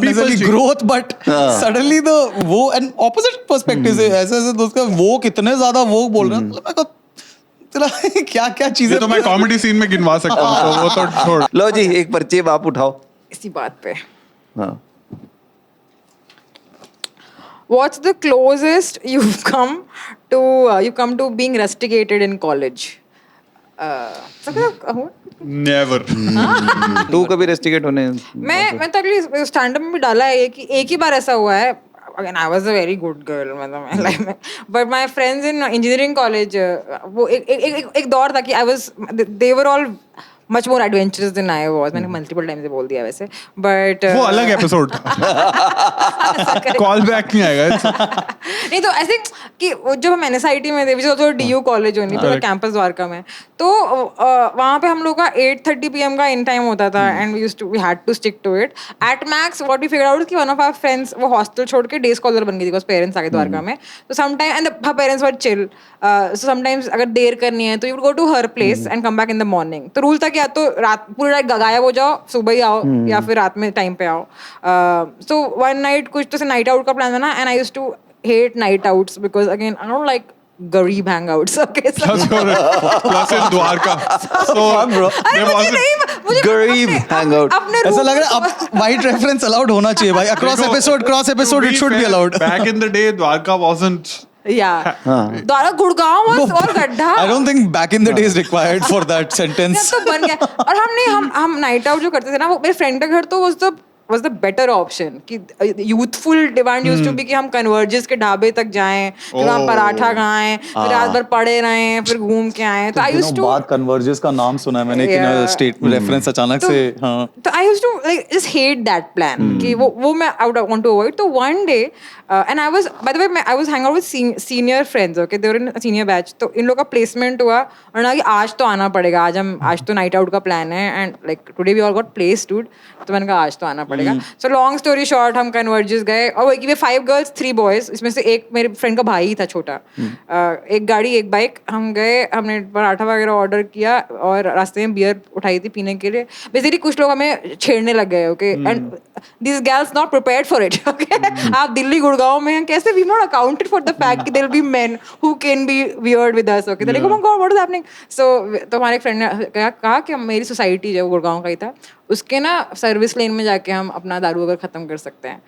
necessarily change. growth, but suddenly the वो and opposite perspective से ऐसे दोस्त का वो कितने ज्यादा वो बोल रहे हैं. मतलब मैं तेरा क्या चीजें ये तो मैं कॉमेडी सीन में गिनवा सकता हूँ, तो वो तो छोड़. लो जी, एक पर्ची आप उठाओ. इसी बात पे. हाँ. What's the closest you've come to being rusticated in college? Never. तू कभी रेस्टिकेट होने? मैं तो अगली स्टैंड अप में भी डाला है कि एक ही बार ऐसा हुआ है. Again, I was a very good girl, मतलब मैं लाइफ में. But my friends in engineering college, वो एक दौर था कि they were all much more adventurous than I was. मैंने multiple times बोल दिया वैसे, but वो अलग एपिसोड था. कॉल बैक नहीं आएगा. नहीं तो ऐसे कि जब हम NSIT में थे, which is also DU college only, पूरा कैंपस द्वारका में, तो वहाँ पे हम लोग का 8:30 PM का इन टाइम होता था, and we had to stick to it. At max what we figured out is कि one of our friends वो हॉस्टल छोड़ के डे स्कॉलर बन गई थी, because parents आ गए द्वारका में. तो sometime and her parents were chill. So sometimes अगर देर करनी है तो you would go to her place and come back in the morning. तो रूल था कि या तो रात पूरी रात गायब हो जाओ, सुबह ही आओ, या फिर रात में टाइम पे आओ. So one night कुछ तो से नाइट आउट का प्लान बना, and I used to hate night outs because again I don't like गरीब hangouts. Okay, so प्लस इन द्वारका. So अरे मुझे गरीब hangout. अपने ऐसा room लग रहा है अब वाइट रेफरेंस अलाउड होना चाहिए भाई. Cross episode it should be allowed. Back in the day, Dwarka wasn't. या द्वारा गुड़गांव और गड्ढा. I don't think back in the days required for that sentence. तो बन गया. और हम नाइट आउट जो करते थे ना, वो मेरे फ्रेंड का घर तो was the was the better option. कि youthful demand used to be कि हम Converges के ढाबे तक जाएं, फिर वहाँ पराठा खाएं, फिर रात भर पड़े रहें, फिर घूम के आएं. तो I used to बात कन्वर्जेस का नाम सुना है मैंने कि ना स्टेट रेफरेंस अचानक से हाँ. तो I used to like just hate that plan कि वो मैं I would want to avoid. तो one day and I was by the way I was hanging out with senior friends. Okay, they were in a senior batch. तो इन लोग का placement हुआ और ना कि आज तो आना पड़ेगा, आज तो night out का plan है and like today we all got placed dude. तो मैंने कहा आज तो आना पड़ेगा. So long story short हम Converges गए और वही कि 5 girls 3 boys, इसमें से एक मेरे फ्रेंड का भाई था छोटा. एक गाड़ी एक बाइक, हम गए, हमने पराठा वगैरह ऑर्डर किया और रास्ते में बियर उठाई थी पीने के लिए. बेसिकली कुछ लोग हमें छेड़ने लग गए. Okay, and these girls not prepared for it. Okay, आप दिल्ली गुड़गांव में हैं, कैसे we not accounted for the fact कि there will be men who can be weird with us. Okay, they're like oh my god what is happening. So तो हमारे friend ने कहा कि मेरी सोसाइटी जो गुड़गांव का ही था उसके ना सर्विस लेन में जाके हम अपना दारू वगैरह खत्म कर सकते हैं.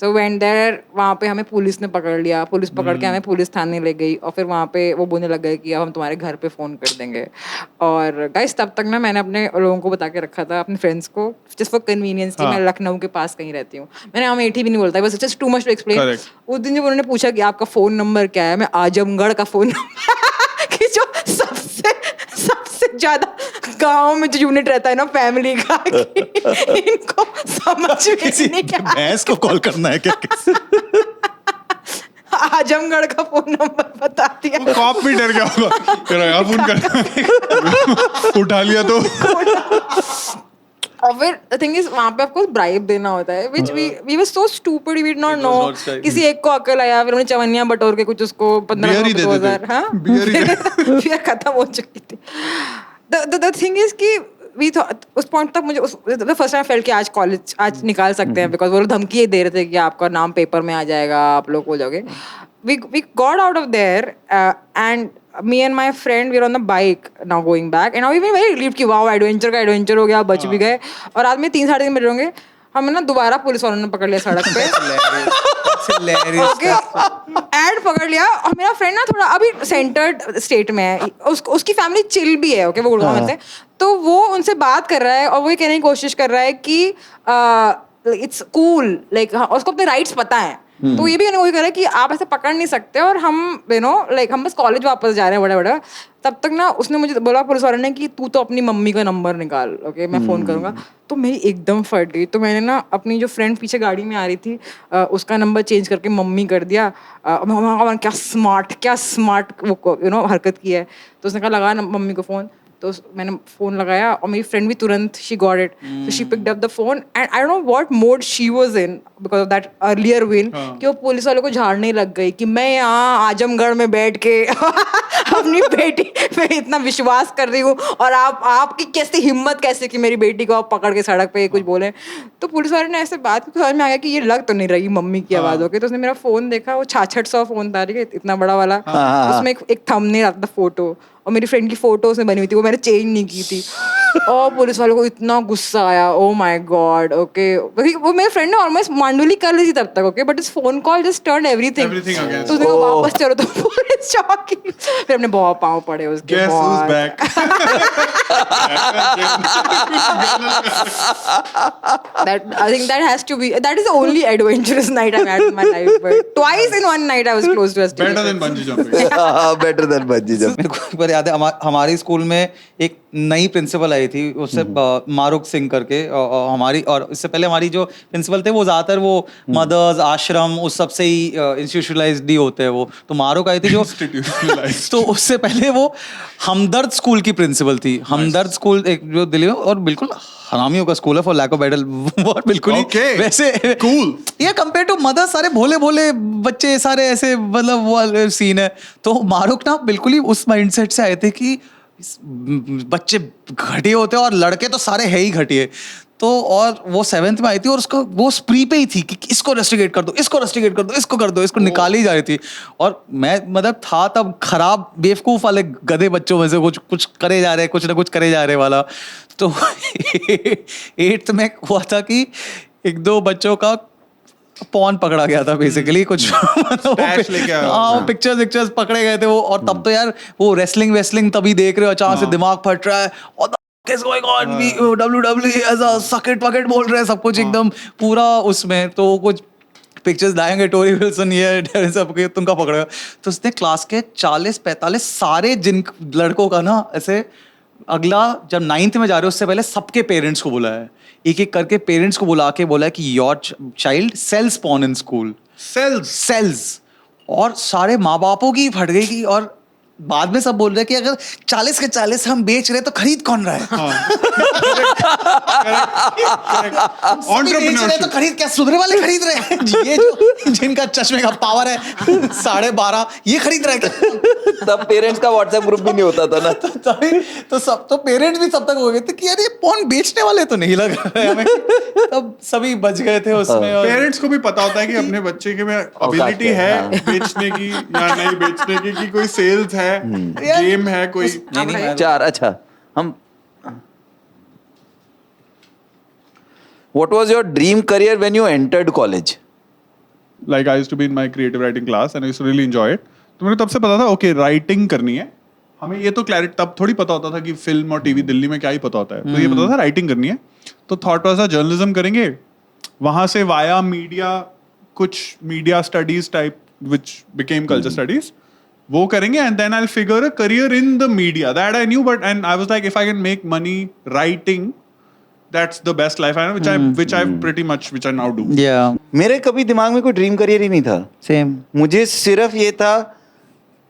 सो वेंट देयर, वहाँ पे हमें पुलिस ने पकड़ लिया. पुलिस पकड़ के हमें पुलिस थाने ले गई और फिर वहाँ पे वो बोलने लग गए कि अब हम तुम्हारे घर पे फ़ोन कर देंगे. और गाइस तब तक ना मैंने अपने लोगों को बता के रखा था, अपने फ्रेंड्स को, जस्ट फॉर कन्वीनियंस कि मैं लखनऊ के पास कहीं रहती हूँ. मैंने अमेठी भी नहीं बोलता, बस just too much to explain. उस दिन जब उन्होंने पूछा कि आपका फ़ोन नंबर क्या है, मैं आजमगढ़ का फ़ोन नंबर कि जो सबसे ज़्यादा गांव में जो यूनिट रहता है ना फैमिली का, इनको समझ में नहीं आता. भैंस को कॉल करना है क्या? आजमगढ़ का फोन नंबर बता दिया. कॉप भी डर गया होगा, तेरा यार फोन करना उठा लिया तो. और फिर the thing is वहाँ पे आपको ब्राइब देना होता है, which we were so stupid, we did not know. किसी एक को अकल आया, फिर उन्हें चवन्नियाँ बटोर के कुछ उसको 15,000 हाँ बियर खत्म हो चुकी थी. The thing is कि we thought उस पॉइंट तक मुझे the first time I felt कि आज निकाल सकते हैं, because वो लोग धमकी दे रहे थे कि आपका नाम पेपर में आ जाएगा, आप लोग हो जाओगे. We got out of there and me and my friend we were on the bike now going back and now we were very relieved कि wow adventure हो गया, बच भी गए. और आज में 3-3:30 बजे होंगे, हमें ना दोबारा पुलिस वालों ने पकड़ लिया सड़क पे. ओके, एड पकड़ लिया. और मेरा फ्रेंड ना थोड़ा अभी सेंटर्ड स्टेट में है, उसकी फैमिली चिल भी है. ओके, वो गुड़गांव में थे, तो वो उनसे बात कर रहा है और वो ये कहने की कोशिश कर रहा है कि इट्स कूल, लाइक उसको अपने राइट्स पता है. तो ये भी वही कर रहा है कि आप ऐसे पकड़ नहीं सकते और हम लाइक हम बस कॉलेज वापस जा रहे हैं बड़ा. तब तक ना उसने मुझे बोला पुलिस वाले ने कि तू तो अपनी मम्मी का नंबर निकाल, ओके मैं फ़ोन करूँगा. तो मेरी एकदम फट गई. तो मैंने ना अपनी जो फ्रेंड पीछे गाड़ी में आ रही थी उसका नंबर चेंज करके मम्मी कर दिया. क्या स्मार्ट वो हरकत की है. तो उसने कहा लगा मम्मी को फ़ोन. तो मैंने फ़ोन लगाया और मेरी फ्रेंड भी तुरंत she got it. So she picked up the phone and I don't know what mode she was in because of that earlier win कि वो पुलिस वालों को झाड़ने लग गई कि मैं यहाँ आजमगढ़ में बैठ के अपनी बेटी पे इतना विश्वास कर रही हूँ और आपकी कैसे हिम्मत कैसे कि मेरी बेटी को आप पकड़ के सड़क पे कुछ बोले. तो पुलिस वाले ने ऐसे बात की, समझ में आ गया कि ये लग तो नहीं रही मम्मी की आवाज़. होगी तो उसने मेरा फ़ोन देखा, वो 6600 फ़ोन था, ठीक है, इतना बड़ा वाला. उसमें एक थंबनेल आता था फोटो और मेरी फ्रेंड की फोटो उसमें बनी हुई थी, वो मैंने चेंज नहीं की थी. और पुलिस वालों को इतना गुस्सा आया, ओ माय गॉड. ओके, वो मेरे फ्रेंड ने ऑलमोस्ट मांडुली कर ली थी तब तक. ओके, बट इस phone call just turn everything. तो उसने कहा वापस चलो, तो पुलिस चौकी. फिर हमने बहुत पाँव पड़े उसके. Guess who's back? I think that is the only adventurous night I've had in my life. But twice in one night I was close to a stage. Better than bungee jumping. Better than bungee jump. मेरे को पर याद है हमारे school में एक नई principal आई थी, उससे मारुक सिंह करके. हमारी और इससे पहले हमारी जो प्रिंसिपल थे वो ज़्यादातर वो मदर्स आश्रम उस सब से ही इंस्टीट्यूशनलाइज्ड ही होते हैं वो. तो मारुक आई थी जो तो उससे पहले वो हमदर्द स्कूल की प्रिंसिपल थी. हमदर्द स्कूल एक जो दिल्ली में और बिल्कुल हरामियों का स्कूल है for lack of better word. बिल्कुल ही वैसे कूल ये कंपेयर टू मदर, सारे भोले भोले बच्चे सारे ऐसे, मतलब वो सीन है. तो मारुक ना बिल्कुल ही उस माइंडसेट से आए थे कि बच्चे घटिया होते हैं और लड़के तो सारे है ही घटिया. तो और वो 7th में आई थी और उसका वो स्प्री पे ही थी कि इसको रेस्टिगेट कर दो, इसको रेस्टिगेट कर दो, इसको कर दो, इसको निकाली जा रही थी. और मैं मतलब था तब खराब बेवकूफ़ वाले गधे बच्चों में से कुछ करे जा रहे, कुछ ना कुछ करे जा रहे वाला. तो 8th में हुआ था कि 1-2 बच्चों का पॉन पकड़ा गया था बेसिकली कुछ. हाँ, पिक्चर्स पकड़े गए थे वो. और तब तो यार वो रेसलिंग तभी देख रहे हो, अचानक से दिमाग फट रहा है और गोइंग ऑन WWE ऐसा सकेट पकेट बोल रहे हैं सब कुछ एकदम पूरा उसमें तो कुछ पिक्चर्स लाएंगे टोरी विल्सन ये सबके तुमका पकड़ेगा तो उसने क्लास के 40-45 सारे जिन लड़कों का ना ऐसे अगला जब 9th में जा रहे हो उससे पहले सबके पेरेंट्स को बुलाया है एक एक करके पेरेंट्स को बुला के बोला है कि your child sells porn in school sells और सारे माँ बापों की फट गई की और बाद में सब बोल रहे हैं कि अगर 40 के 40 हम बेच रहे हैं तो खरीद कौन रहा है सभी बेच रहे हैं तो खरीद क्या सुधरे वाले खरीद रहे हैं ये जो जिनका चश्मे का पावर है 12.5 ये खरीद रहे हैं तब पेरेंट्स का व्हाट्सएप ग्रुप भी नहीं होता था ना तभी तो सब तो पेरेंट्स भी तब तक हो गए थे कि यार ये पॉर्न बेचने वाले तो नहीं लग रहा है हमें तब सभी बच गए थे उसमें और पेरेंट्स को भी पता होता है कि अपने बच्चे के में एबिलिटी है बेचने की या नहीं बेचने की कि कोई सेल्स है गेम है कोई नहीं 4 अच्छा हम What was your dream career when you entered college? like I used to be in my creative writing class and I used to really enjoy it. तो मुझे तब से पता था ओके राइटिंग करनी है हमें ये तो क्लैरिटी तब थोड़ी पता होता था कि फिल्म और टीवी दिल्ली में क्या ही पता होता है तो ये पता था राइटिंग करनी है तो थॉट वाज जर्नलिज्म करेंगे वहां से वाया मीडिया कुछ media studies type which became culture studies वो करेंगे and then I will figure a career in the media that I knew but and I was like if I can make money writing that's the best life I know which I pretty much which I now do. yeah मेरे कभी दिमाग में कोई dream career ही नहीं था same मुझे सिर्फ ये था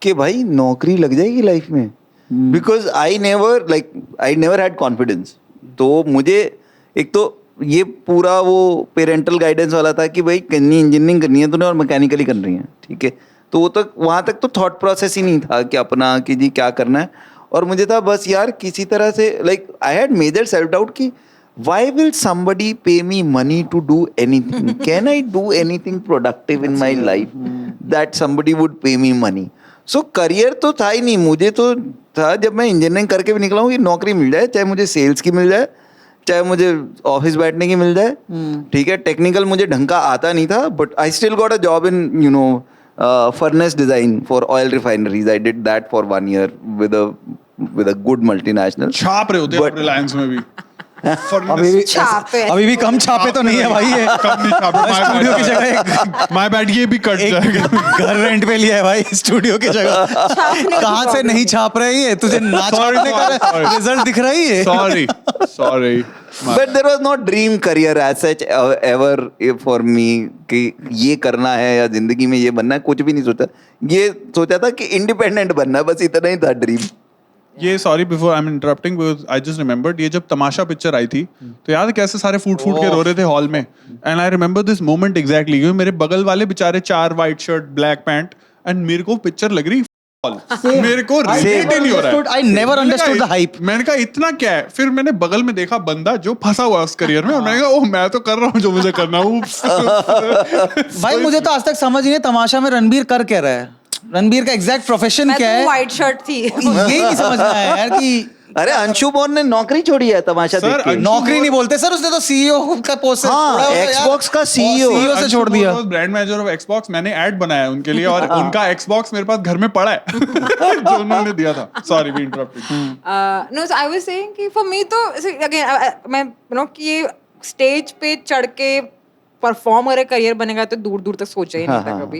कि भाई नौकरी लग जाएगी लाइफ में because I never had confidence तो मुझे एक तो ये पूरा वो पेरेंटल गाइडेंस वाला था कि भाई करनी इंजीनियरिंग करनी है तूने और मैकेनिकली करनी है ठीक है तो वो तक वहाँ तक तो थॉट प्रोसेस ही नहीं था कि अपना कि जी क्या करना है और मुझे था बस यार किसी तरह से like I had major self doubt कि why will somebody pay me money to do anything? Can I do anything productive in my life that somebody would pay me money? So career तो था ही नहीं मुझे तो था जब मैं engineering करके भी निकला हूँ कि नौकरी मिल जाए चाहे मुझे सेल्स की मिल जाए चाहे मुझे ऑफिस बैठने की मिल जाए ठीक है टेक्निकल मुझे ढंग का आता नहीं था but I still got a job in you know furnace design for oil refineries. I did that for 1 year with a good multinational. छाप रहे होते हैं But- रिलायंस में भी अभी भी कम छापे तो नहीं है भाई ये कम नहीं छाप स्टूडियो की जगह माय बैड ये भी कट जाएगा घर रेंट पे लिया है भाई स्टूडियो की जगह कहाँ से नहीं छाप रहे ये तुझे ना छापने का रिजल्ट दिख रहा है ये sorry But there was no dream career as such ever for me कि ये करना है या जिंदगी में ये बनना है कुछ भी नहीं सोचा ये सोचा था कि इंडिपेंडेंट बनना है बस इतना ही था ड्रीम ये sorry before I am interrupting because I just remembered ये जब तमाशा पिक्चर आई थी तो याद है कैसे सारे फूट के रो रहे थे हॉल में and I remember this moment exactly क्योंकि मेरे बगल वाले बेचारे 4 white shirt black pant and मेरे को पिक्चर लग रही मेरे को रिलेट ही नहीं हो रहा है I never understood the hype. मैंने कहा इतना क्या है फिर मैंने बगल में देखा बंदा जो फंसा हुआ है उस करियर में और मैंने कहा ओह मैं तो कर रहा हूँ जो मुझे करना है भाई मुझे तो आज तक समझ नहीं है तमाशा में रणबीर कर क्या रहा है रणबीर का एग्जैक्ट प्रोफेशन मैं क्या तो है व्हाइट शर्ट थी यही नहीं समझना है यार कि अरे अंशु बोन ने नौकरी छोड़ी है तमाशा सर, देख के नौकरी नहीं बोलते सर उसने तो सीईओ का पोस्ट से हाँ, छोड़ा हुआ है Xbox यार। का CEO CEO से छोड़ दिया ब्रांड मैनेजर ऑफ एक्सबॉक्स मैंने ऐड बनाया उनके लिए और उनका एक्सबॉक्स मेरे पास घर में पड़ा है जो उन्होंने दिया था sorry we interrupted no so I was saying कि for me तो again मैं you know कि ये स्टेज पे चढ़ के परफॉर्म करे करियर बनेगा तो दूर दूर तक सोचा ही नहीं था कभी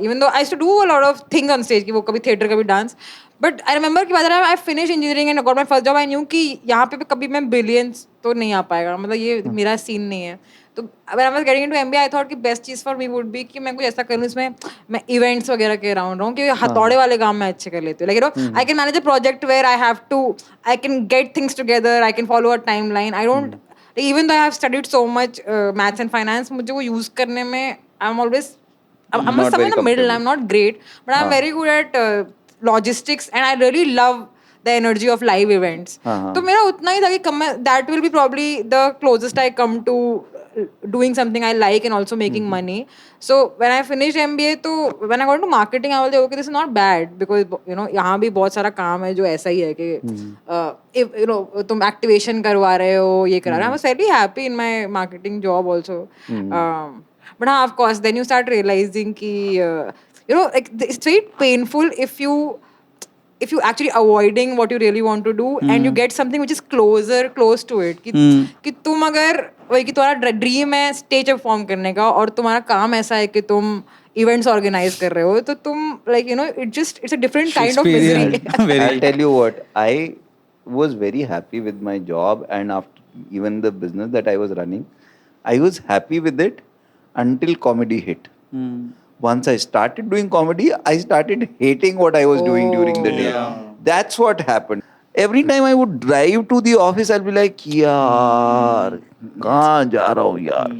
even though I used to do a lot of things on stage कि वो कभी थिएटर कभी डांस बट आई रिमेंबर कि बाद I finish engineering and got my first job I knew कि यहाँ पे कभी मैं बिलियंस तो नहीं आ पाएगा मतलब ये मेरा सीन नहीं है तो when I was getting into MBA, I thought कि best cheese for me would be कि मैं कुछ ऐसा करूँ इसमें मैं इवेंट्स वगैरह के अराउंड रहूँ कि हथौड़े वाले काम मैं अच्छे कर लेती हूँ like you know I can manage a project where I can get things together I can follow a time line I don't even though I have studied so much maths and finance मुझे वो use करने में I am always I'm Not somewhere very in the middle. I'm not great, but I'm very good at logistics, and I really love the energy of live events. तो मेरा उतना ही था कि that will be probably the closest I come to doing something I like and also making money. So when I finished MBA, तो when I got into marketing, I was like, okay, this is not bad because you know यहाँ भी बहुत सारा काम है जो ऐसा ही है कि if you know तुम activation करवा रहे हो ये करा रहे हो. I was very happy in my marketing job also. But of course, then you start realizing कि you know like it's very painful if you actually avoiding what you really want to do and you get something which is close to it कि तुम अगर वही कि तुम्हारा dream है stage पे perform करने का और तुम्हारा काम ऐसा है कि तुम इवेंट्स ऑर्गेनाइज कर रहे हो तो तुम like you no it's a different kind of misery. I'll tell you what, I was very happy with my job, and after even the business that I was running, I was happy with it until comedy hit. Once I started doing comedy, I started hating what I was doing during the day. That's what happened. Every time I would drive to the office, I'll be like, यार कहाँ जा रहा हूँ यार,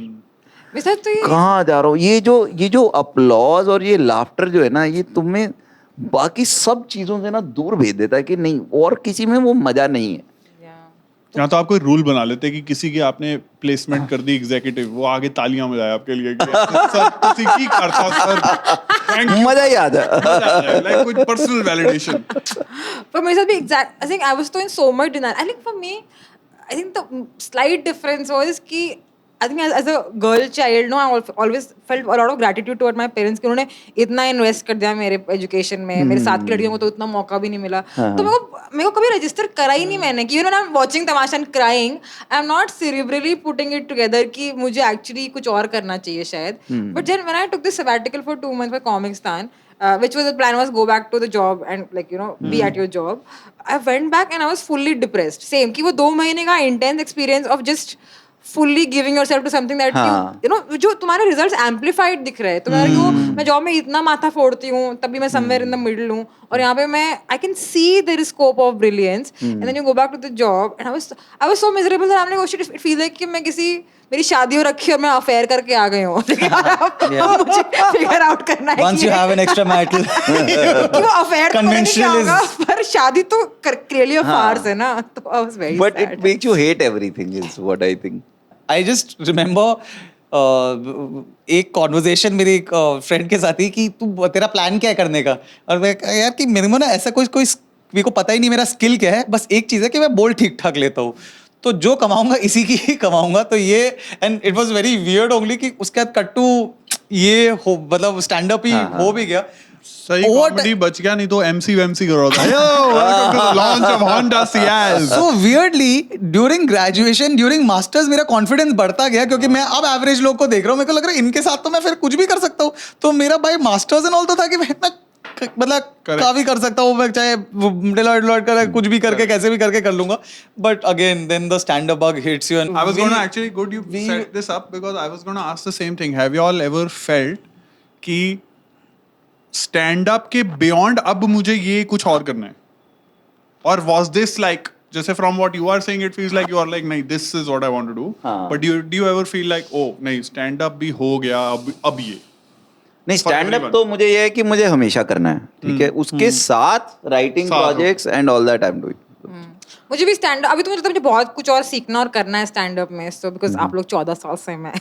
वैसे तो ये कहाँ जा रहा हूँ. ये जो अपलॉज और ये लाफ्टर जो है ना, ये तुम्हें बाकी सब चीजों से ना दूर भेज देता है कि नहीं, और किसी में वो मजा नहीं है. यहाँ तो आप कोई रूल बना लेते हैं कि किसी की आपने प्लेसमेंट कर दी एग्जीक्यूटिव, वो आगे तालियां बजाए आपके लिए कि सर किसी की करता सर, थैंक यू, मजा ही आ जाए. लाइक कुछ personal validation. For myself, be exact. I think I was doing so much denial. I think for me, I think the slight difference was कि I think as a girl child, no, I always felt a lot of gratitude toward my parents कि उन्होंने इतना invest कर दिया मेरे education में. मेरे साथ की लड़कियों को तो इतना मौका भी नहीं मिला. तो मेरे को कभी रजिस्टर करा ही नहीं मैंने कि you know I am watching Tamasha and crying. I am not cerebrally putting it together कि मुझे एक्चुअली कुछ और करना चाहिए शायद. But then when I took this sabbatical for 2 months for Comicstan, which was the plan was go back to the job and like you know be at your job. I went back and I was fully depressed. Same कि वो 2 महीने का intense experience of just fully giving yourself to something that you know जो तुम्हारे results amplified दिख रहे हैं. तुम्हारे को मैं जॉब में इतना माथा फोड़ती हूँ तभी मैं somewhere in the middle हूँ और यहाँ पे मैं I can see there is scope of brilliance and then you go back to the job and I was so miserable that I'm like oh shit, it feels like कि मैं किसी मेरी शादी हो रखी और मैं अफेयर करके आ गई हूँ. मुझे फिगर आउट करना है Once you have an extramarital कि वो अफेयर तो मैंने क्या conventional होगा is पर शादी तो clearly a farce है ना. तो I was very But sad. it makes you hate everything is what I think. I just remember एक कॉन्वर्जेशन मेरी एक फ्रेंड के साथ ही कि तू तेरा प्लान क्या है करने का, और मैं कहा, यार कि मेरे को ना ऐसा कोई मेरे को पता ही नहीं मेरा स्किल क्या है, बस एक चीज़ है कि मैं बोल ठीक ठाक लेता हूँ, तो जो कमाऊंगा इसी की ही कमाऊंगा. तो ये and it was very weird only कि उसके बाद कट्टू ये हो मतलब स्टैंड अप ही हो भी गया. सही कॉमेडी बच गया, नहीं तो एमसी वेमसी कर रहा था. Yo, welcome to the launch of Honda Ciaz. So weirdly during graduation, during masters मेरा कॉन्फिडेंस बढ़ता गया क्योंकि मैं अब एवरेज लोग को देख रहा हूँ, मेरे को लग रहा है इनके साथ तो मैं फिर कुछ भी कर सकता हूँ. तो मेरा भाई मास्टर्स एंड ऑल तो था कि मैं मतलब काफी कर सकता हूँ, मैं चाहे डिलॉयट कर कुछ भी करके कैसे भी करके कर लूंगा. But again then the stand up bug hits you. I was gonna actually good you set this up because I was gonna ask the same thing. Have you all ever felt कि stand up के beyond अब मुझे ये कुछ और करना है, और वाज दिस लाइक जैसे from what you are saying it feels like you are like नहीं this is what I want to do, but do you ever feel like oh नहीं स्टैंड अप भी हो गया अब ये नहीं, स्टैंड अप तो मुझे ये है कि मुझे हमेशा करना है, ठीक है, उसके साथ writing projects and all that I am doing. मुझे भी स्टैंड अभी तो मुझे बहुत कुछ और सीखना और करना है स्टैंड अप में. सो बिकॉज आप लोग 14 साल से मैं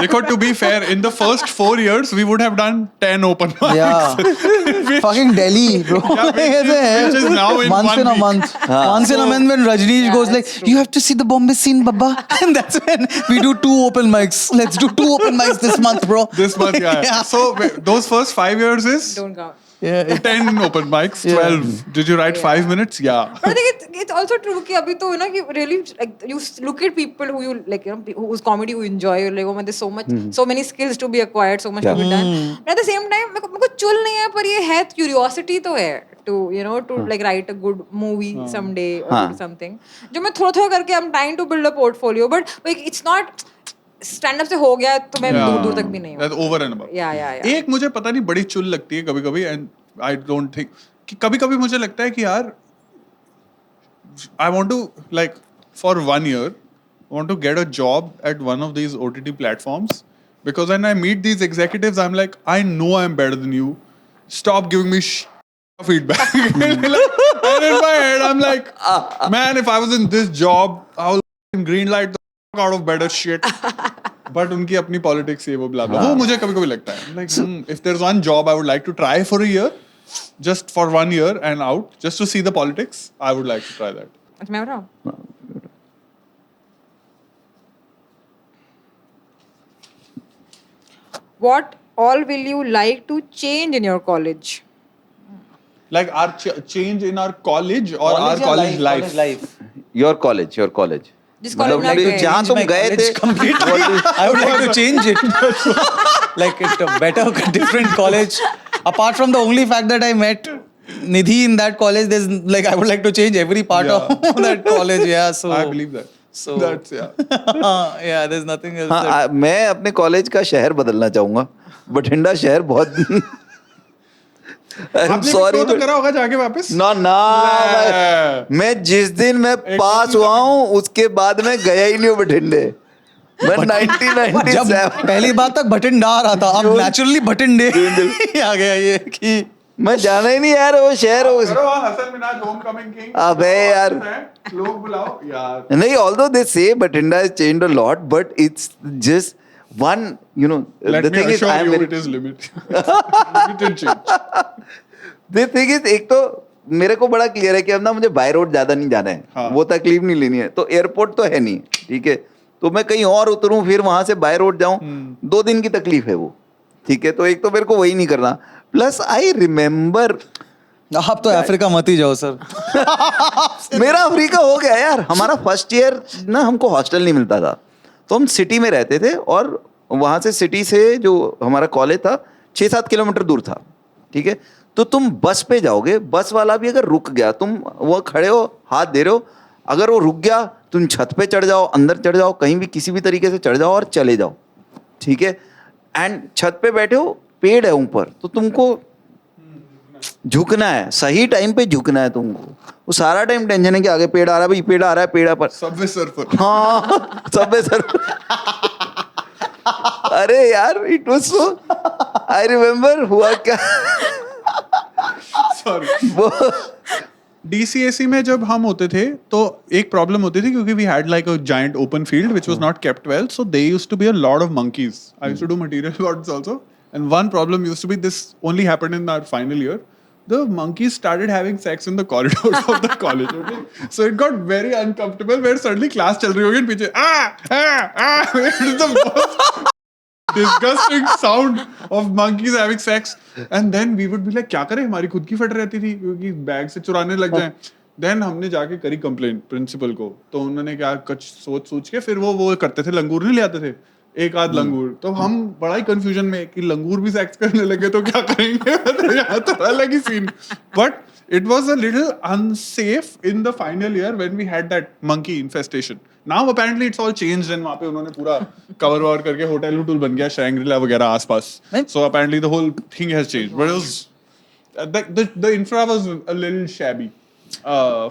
देखो to be fair in the first 4 years we would have done 10 open mics. Yeah. Fucking Delhi, bro. which is now in Once in a week. month. Once in a month when Rajneesh goes like, you have to see the Bombay scene, Baba. And that's when we do 2 open mics. Let's do 2 open mics this month, bro. This month, yeah. So those first 5 years is don't count. Yeah. 10 open mics, 12. Did you write 5 minutes? Yeah. But I think it's also true कि अभी तो ना कि really like you look at people who you like you know whose comedy you enjoy, you're like oh man there's so much so many skills to be acquired, so much to be done. But at the same time मेरे को चुल नहीं है, पर ये है curiosity तो है to you know to like write a good movie someday or something जो मैं थोड़ा थोड़ा करके I'm trying to build a portfolio, but like it's not stand up से हो गया तो मैं दूर दूर तक भी नहीं हूँ. That's over and above. Yeah. एक मुझे पता नहीं बड़ी चुल लगती है कभी कभी, एंड आई डोंट थिंक कि कभी कभी मुझे लगता है कि यार I want to like for 1 year want to get a job at one of these OTT platforms, because when I meet these executives I'm like I know I'm better than you, stop giving me feedback. And in my head I'm like man if I was in this job I'll green light the out of better shit. But उनकी अपनी politics ये वो blah blah वो मुझे कभी कभी लगता है like if there's one job I would like to try for a year, just for 1 year and out, just to see the politics, I would like to try that. अच्छा मैं बताऊँ what all will you like to change in your college? Like our change in our college or our college life. Your college जिस college में आप गए। जहाँ तुम गए थे completely. I would like to change it. Like it a better, different college. Apart from the only fact that I met Nidhi in that college, there's like I would like to change every part Yeah. of that college. Yeah, so I believe that. So That's yeah. yeah, there's nothing else. हाँ मैं अपने college का शहर बदलना चाहूंगा बठिंडा शहर बहुत आपने सॉरी तो करा होगा जाके वापस ना मैं जिस दिन मैं पास हुआ हूँ उसके बाद मैं गया ही नहीं हूँ बठिंडे मैं जब 1997 पहली बार तक भटिंडा आ रहा था अब नेचुरली भटिंडे आ गया ये कि मैं जाना ही नहीं यार वो शहर हो करो हसन मिनाज होमकमिंग किंग अबे यार लोग बुलाओ यार नहीं although they say Bhatinda has changed a lot but it's just one you know Let the me thing is assure I am you very it is limited change. the thing is एक तो मेरे को बड़ा clear है कि अब ना मुझे बाय रोड ज्यादा नहीं जाना है हाँ. वो तकलीफ नहीं लेनी है तो एयरपोर्ट तो है नहीं ठीक है तो मैं कहीं और उतरूं फिर वहां से बाय रोड जाऊं 2 दिन की तकलीफ है वो ठीक है तो एक तो मेरे को वही नहीं करना प्लस आई रिमेम्बर आप तो अफ्रीका मत ही जाओ सर मेरा अफ्रीका हो गया यार हमारा फर्स्ट ईयर ना हमको हॉस्टल नहीं मिलता था तो हम सिटी में रहते थे और वहाँ से सिटी से जो हमारा कॉलेज था 6-7 किलोमीटर दूर था ठीक है तो तुम बस पे जाओगे बस वाला भी अगर रुक गया तुम वो खड़े हो हाथ दे रहे हो अगर वो रुक गया तुम छत पे चढ़ जाओ अंदर चढ़ जाओ कहीं भी किसी भी तरीके से चढ़ जाओ और चले जाओ ठीक है एंड छत पे बैठे हो पेड़ है ऊपर तो तुमको झुकना है सही टाइम पे झुकना है तुमको वो सारा टाइम टेंशन है कि आगे पेड़ आ रहा है भाई पेड़ आ रहा है पेड़ पर सबवे सर्फर हाँ सबवे सर अरे यार it was so I remember हुआ क्या सॉरी वो DCAC में जब हम होते थे तो एक प्रॉब्लम होती थी क्योंकि we had like a giant open field which was not kept well so they used to be a lot of monkeys I used to do material lots also and one problem used to be this only happened in our final year the monkeys started having sex in the corridors of the college okay so it got very uncomfortable where suddenly class चल रही होगी and पीछे it is the most disgusting sound of monkeys having sex and then we would be like क्या करें हमारी खुद की फट रहती थी क्योंकि बैग से चुराने लग जाएं देन हमने जाके करी कंप्लेंट प्रिंसिपल को तो उन्होंने क्या कुछ सोच के फिर वो करते थे लंगूर नहीं ले आते थे एक आध लंगूर तो हम बड़ा ही कंफ्यूजन में कि लंगूर भी सेक्स करने लगे तो क्या करेंगे यहाँ तो अलग ही scene but it was a little unsafe in the final year when we had that monkey infestation. Now apparently it's all changed and वहाँ पे उन्होंने पूरा cover ववर करके होटल वुटल बन गया शैंग्रीला वगैरह आसपास. So apparently the whole thing has changed. But it was the infra was a little shabby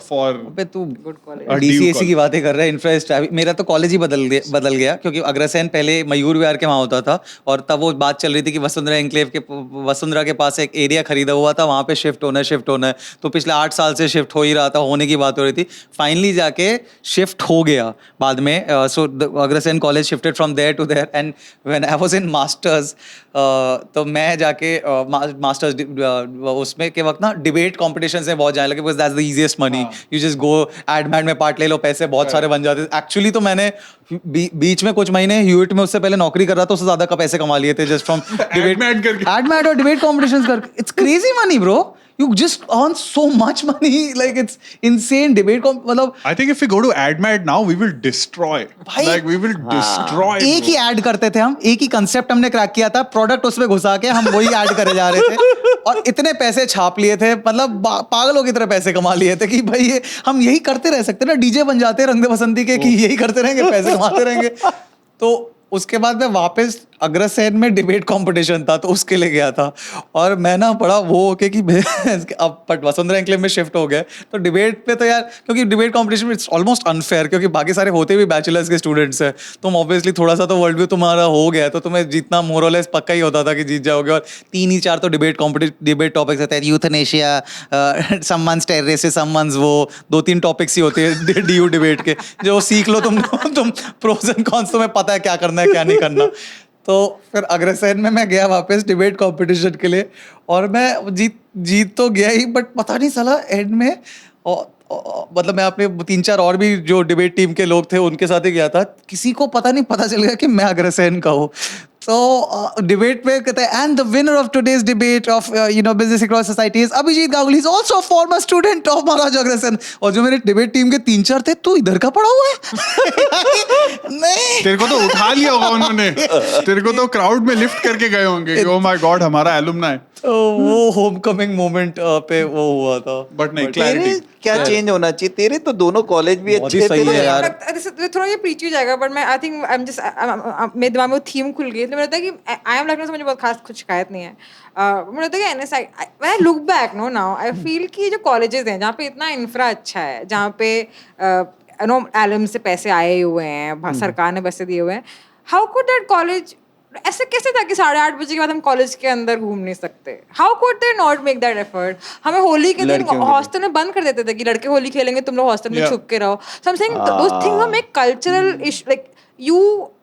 for पे तू Good college. DCAC की बातें कर रहा है इंफ्रास्ट्रक्चर मेरा तो कॉलेज ही बदल गया क्योंकि अग्रसेन पहले मयूर विहार के वहाँ होता था और तब वो बात चल रही थी कि वसुंधरा के पास एक एरिया खरीदा हुआ था वहाँ पे शिफ्ट होना है तो पिछले 8 साल से शिफ्ट हो ही रहा था होने की बात हो रही थी फाइनली जाके शिफ्ट हो गया बाद में so Agrasen college shifted from there to there and when I was in masters तो मैं जाके मास्टर्स उसमें के वक्त ना डिबेट कॉम्पिटिशन में बहुत जाने लगे because that's the easiest money you just go एडमैट में पार्ट ले लो पैसे बहुत सारे बन जाते एक्चुअली तो मैंने बीच में कुछ महीने ह्यूइट में उससे पहले नौकरी कर रहा था उससे ज्यादा का पैसे कमा लिए थे जस्ट फ्रॉम एडमैट और डिबेट कॉम्पिटिशंस करके it's crazy money bro you just earn so much money like it's insane debate मतलब I think if we go to AdMat now we will destroy like we will destroy एक ही add करते थे हम एक ही concept हमने crack किया था product उसमें घुसा के हम वही ऐड करे जा रहे थे और इतने पैसे छाप लिए थे मतलब पागलों की तरह पैसे कमा लिए थे कि भाई ये हम यही करते रह सकते ना डीजे बन जाते रंग दे बसंती के कि यही करते रहेंगे पैसे कमाते रहेंगे तो उसके बाद मैं वापस अग्रसेन में डिबेट कंपटीशन था तो उसके लिए गया था और मैं ना बड़ा वो होके कि अब बट वसुंधरा एन्क्लेव में शिफ्ट हो गया तो डिबेट पे तो यार क्योंकि debate competition it's almost unfair क्योंकि बाकी सारे होते भी बैचलर्स के स्टूडेंट्स हैं तुम ऑब्वियसली थोड़ा सा तो वर्ल्ड व्यू तुम्हारा हो गया तो तुम्हें जीतना मोर और लेस पक्का ही होता था कि जीत जाओगे और 3 4 तो डिबेट टॉपिक्स होते हैं यूथनेशिया समवंस टेररिस्ट समवंस वो 2-3 टॉपिक्स ही होते हैं डी डिबेट के जो सीख लो तुम प्रोस एंड कॉन्स तुम्हें पता है क्या करना है क्या नहीं करना तो फिर अग्रसेन में मैं गया वापस डिबेट कंपटीशन के लिए और मैं जीत तो गया ही बट पता नहीं साला एंड में मतलब मैं अपने 3-4 और भी जो डिबेट टीम के लोग थे उनके साथ ही गया था किसी को पता चल गया कि मैं अग्रसेन का हूँ So debate पे कहते हैं and the winner of today's debate of business across society is Abhijit Ganguly. He's also a former student of Maharaj Agrasen. और जो मेरे डिबेट टीम के 3-4 थे, तू इधर का पढ़ा हुआ है? नहीं, तेरे को तो उठा लिया होगा उन्होंने, तेरे को तो क्राउड में लिफ्ट करके गए होंगे कि ओ माय गॉड हमारा एलुमना है. तो वो होमकमिंग मोमेंट पे वो हुआ था. बट नहीं, तेरे क्लैरिटी क्या चेंज होना चाहिए? तेरे तो दोनों कॉलेज भी बहुत ही अच्छे सही थे है यार. थोड़ा ये प्रीची हो जाएगा, बट मैं I think I am just मेरे दिमाग में वो थीम खुल गई. तो मुझे लगता है कि आई एम लखनऊ से मुझे बहुत खास कुछ शिकायत नहीं है. मुझे लगता है कि NSI when I look back now I feel कि जो कॉलेजेस हैं जहाँ पे इतना इंफ्रा अच्छा है, जहाँ पे एलम से पैसे आए हुए हैं, सरकार ने पैसे दिए हुए हैं, हाउ कुड दैट कॉलेज ऐसे कैसे था कि 8:30 बजे के बाद हम कॉलेज के अंदर घूम नहीं सकते? How could they not make that effort? हमें होली के दिन हॉस्टल में बंद कर देते थे कि लड़के होली खेलेंगे, तुम लोग हॉस्टल में छुप के रहो. So I am saying those things will make cultural issue, like you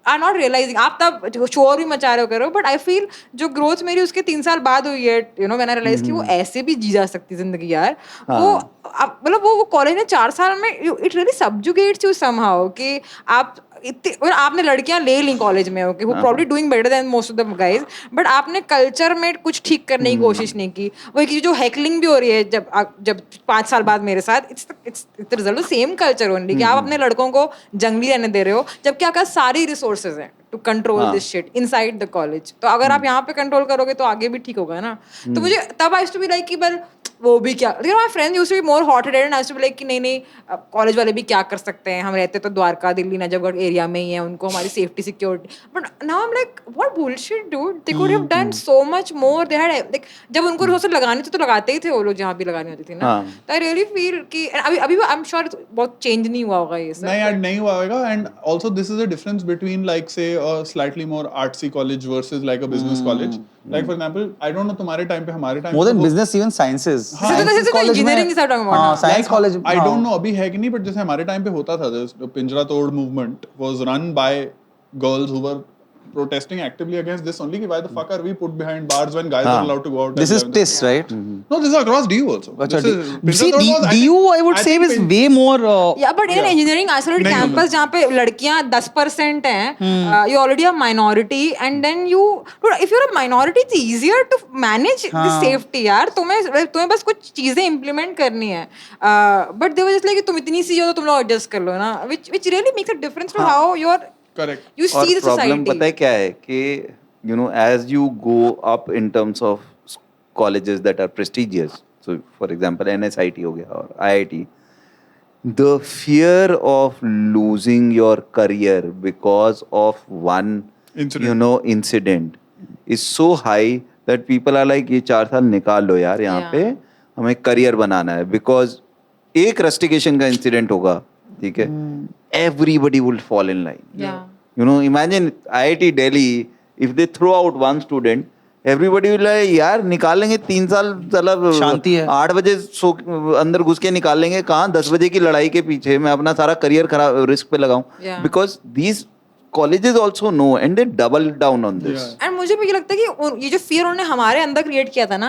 are not realising. आप तब शोर भी मचा रहे हो करो, बट आई फील जो ग्रोथ मेरी उसके 3 साल बाद हुई है, व्हेन आई रियलाइज कि वो ऐसे भी जी जा सकती जिंदगी यार. वो मतलब वो कॉलेज में 4 साल में इट रियली सब्जुगेट्स यू समहाउ कि आप और आपने लड़कियां ले ली कॉलेज में, okay, who probably doing better than most of the guys, but आपने कल्चर में कुछ ठीक करने की कोशिश नहीं की. वो जो हैकलिंग भी हो रही है जब 5 साल बाद मेरे साथ, it's the result of same culture only कि आप अपने लड़कों को जंगली रहने दे रहे हो जबकि आपके पास सारी रिसोर्सेज हैं to control this shit inside the college. तो अगर आप यहाँ पे कंट्रोल करोगे तो आगे भी ठीक होगा ना. तो मुझे तब I used to be like कि बल वो भी क्या, लेकिन my friends used to be more hot headed and I used to be like कि नहीं कॉलेज वाले भी क्या कर सकते हैं, हम रहते तो द्वारका दिल्ली नजफगढ़ एरिया में ही है, उनको हमारी safety security. But now I am like what bullshit dude, they could have done so much more. They had like जब उनको रिसोर्सेज लगानी थी तो लगाते ही थे वो लोग जहाँ भी लगानी होती थी ना. तो आई रियली फील कि अभी आई एम श्योर बहुत चेंज नहीं हुआ होगा ये सब. नहीं यार, नहीं हुआ होगा. And also this is a difference between like say a slightly more artsy college versus like a business college. Like for example, I don't know तुम्हारे टाइम पे, हमारे time More than business, even sciences. Engineering की talking about now. Science college. I don't know अभी है कि नहीं, but जैसे हमारे टाइम पे होता था, पिंजरा तोड़ movement was run by girls who were protesting actively against this only. Why the fuck are we put behind bars when guys are allowed to go out? This is TIS, right? No, this is across DU also. This is, See, DU, I would say, is way more. Yeah, but in an engineering isolated नहीं campus जहाँ पे लड़कियाँ 10% हैं, you already a minority, and then dude, if you're a minority, it's easier to manage the safety यार. तुम्हें बस कुछ चीजें implement करनी है. But they were just like कि तुम इतनी सी हो तो तुम लोग adjust कर लो ना, which really makes a difference to how you're. Correct. You see the problem society. पता है क्या है कि as you go up in terms of colleges that are prestigious, so for example NSIT हो गया और IIT, the fear of losing your career because of one Incident. incident is so high that people are like ये 4 साल निकाल लो यार यहाँ पे, हमें करियर बनाना है. बिकॉज एक रस्टिकेशन का इंसिडेंट होगा, ठीक है, everybody will fall in line. Yeah. Imagine IIT Delhi, if they throw out one student, everybody will like यार निकालेंगे 3 साल, मतलब शांति है. 8 बजे अंदर घुस के निकालेंगे, कहाँ 10 बजे की लड़ाई के पीछे मैं अपना सारा करियर खराब रिस्क पे लगाऊं. Yeah. Because these colleges also know and they double down on this. And मुझे भी ये लगता है कि ये जो फियर उन्होंने हमारे अंदर क्रिएट किया था ना,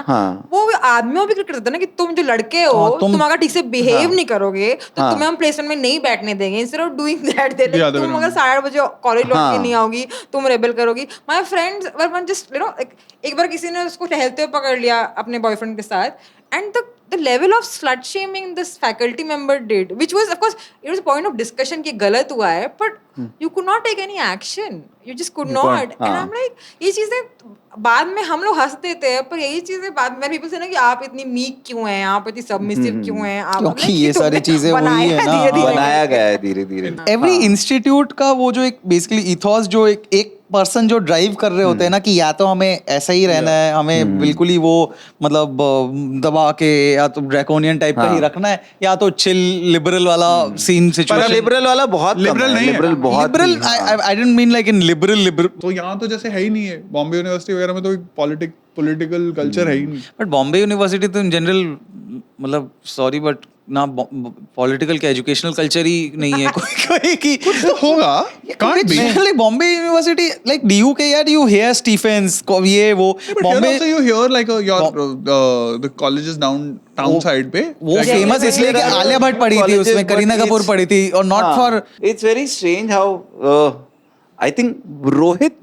वो आदमियों भी क्रिएट करते ना कि तुम जो लड़के हो, तुम अगर ठीक से बिहेव नहीं करोगे तो तुम्हें हम प्लेसमेंट में नहीं बैठने देंगे. इंस्टेड ऑफ डूइंग दैट तुम अगर 8:30 बजे कॉलेज लौट के नहीं आओगी, तुम रेबल करोगी. माय फ्रेंड्स वर जस्ट एक बार किसी ने उसको टहलते हुए पकड़ लिया अपने बॉयफ्रेंड के साथ, and the level of slut shaming this faculty member did, which was of course it was a point of discussion कि गलत हुआ है, but you could not take any action, you just could not. And I'm like ये चीजें बाद में हम लोग हंस देते हैं, पर यही चीजें बाद में people से ना कि आप इतनी मीक क्यों हैं, आप इतनी सबमिसिव क्यों हैं, आप क्योंकि ये सारी चीजें वही है ना, बनाया गया है धीरे धीरे. एवरी इंस्टीट्यूट का वो जो एक बेसिकली इथॉस जो एक पर्सन जो ड्राइव कर रहे होते हैं ना कि या तो हमें ऐसा ही रहना है, हमें बिल्कुल ही वो मतलब दबा के या तो ड्रैकोनियन टाइप का ही रखना है, या तो चिल लिबरल वाला सीन सिचुएशन. लिबरल वाला बहुत लिबरल नहीं है. Liberal I don't mean like in liberal. तो यहाँ तो जैसे है ही नहीं है. बॉम्बे यूनिवर्सिटी वगैरह में तो पॉलिटिकल कल्चर है ही नहीं. बट बॉम्बे यूनिवर्सिटी तो इन जनरल मतलब सॉरी बट ना पॉलिटिकल का एजुकेशनल कल्चर ही नहीं है कोई की कुछ तो होगा. Can't be. Like Bombay university like DU के यार यू हेयर स्टीफेंस ये वो Bombay also you hear like the colleges downtown side पे वो फेमस इसलिए कि आलिया भट्ट पढ़ी थी उसमें, करीना कपूर पढ़ी थी, और not for. It's very strange how I think Rohit,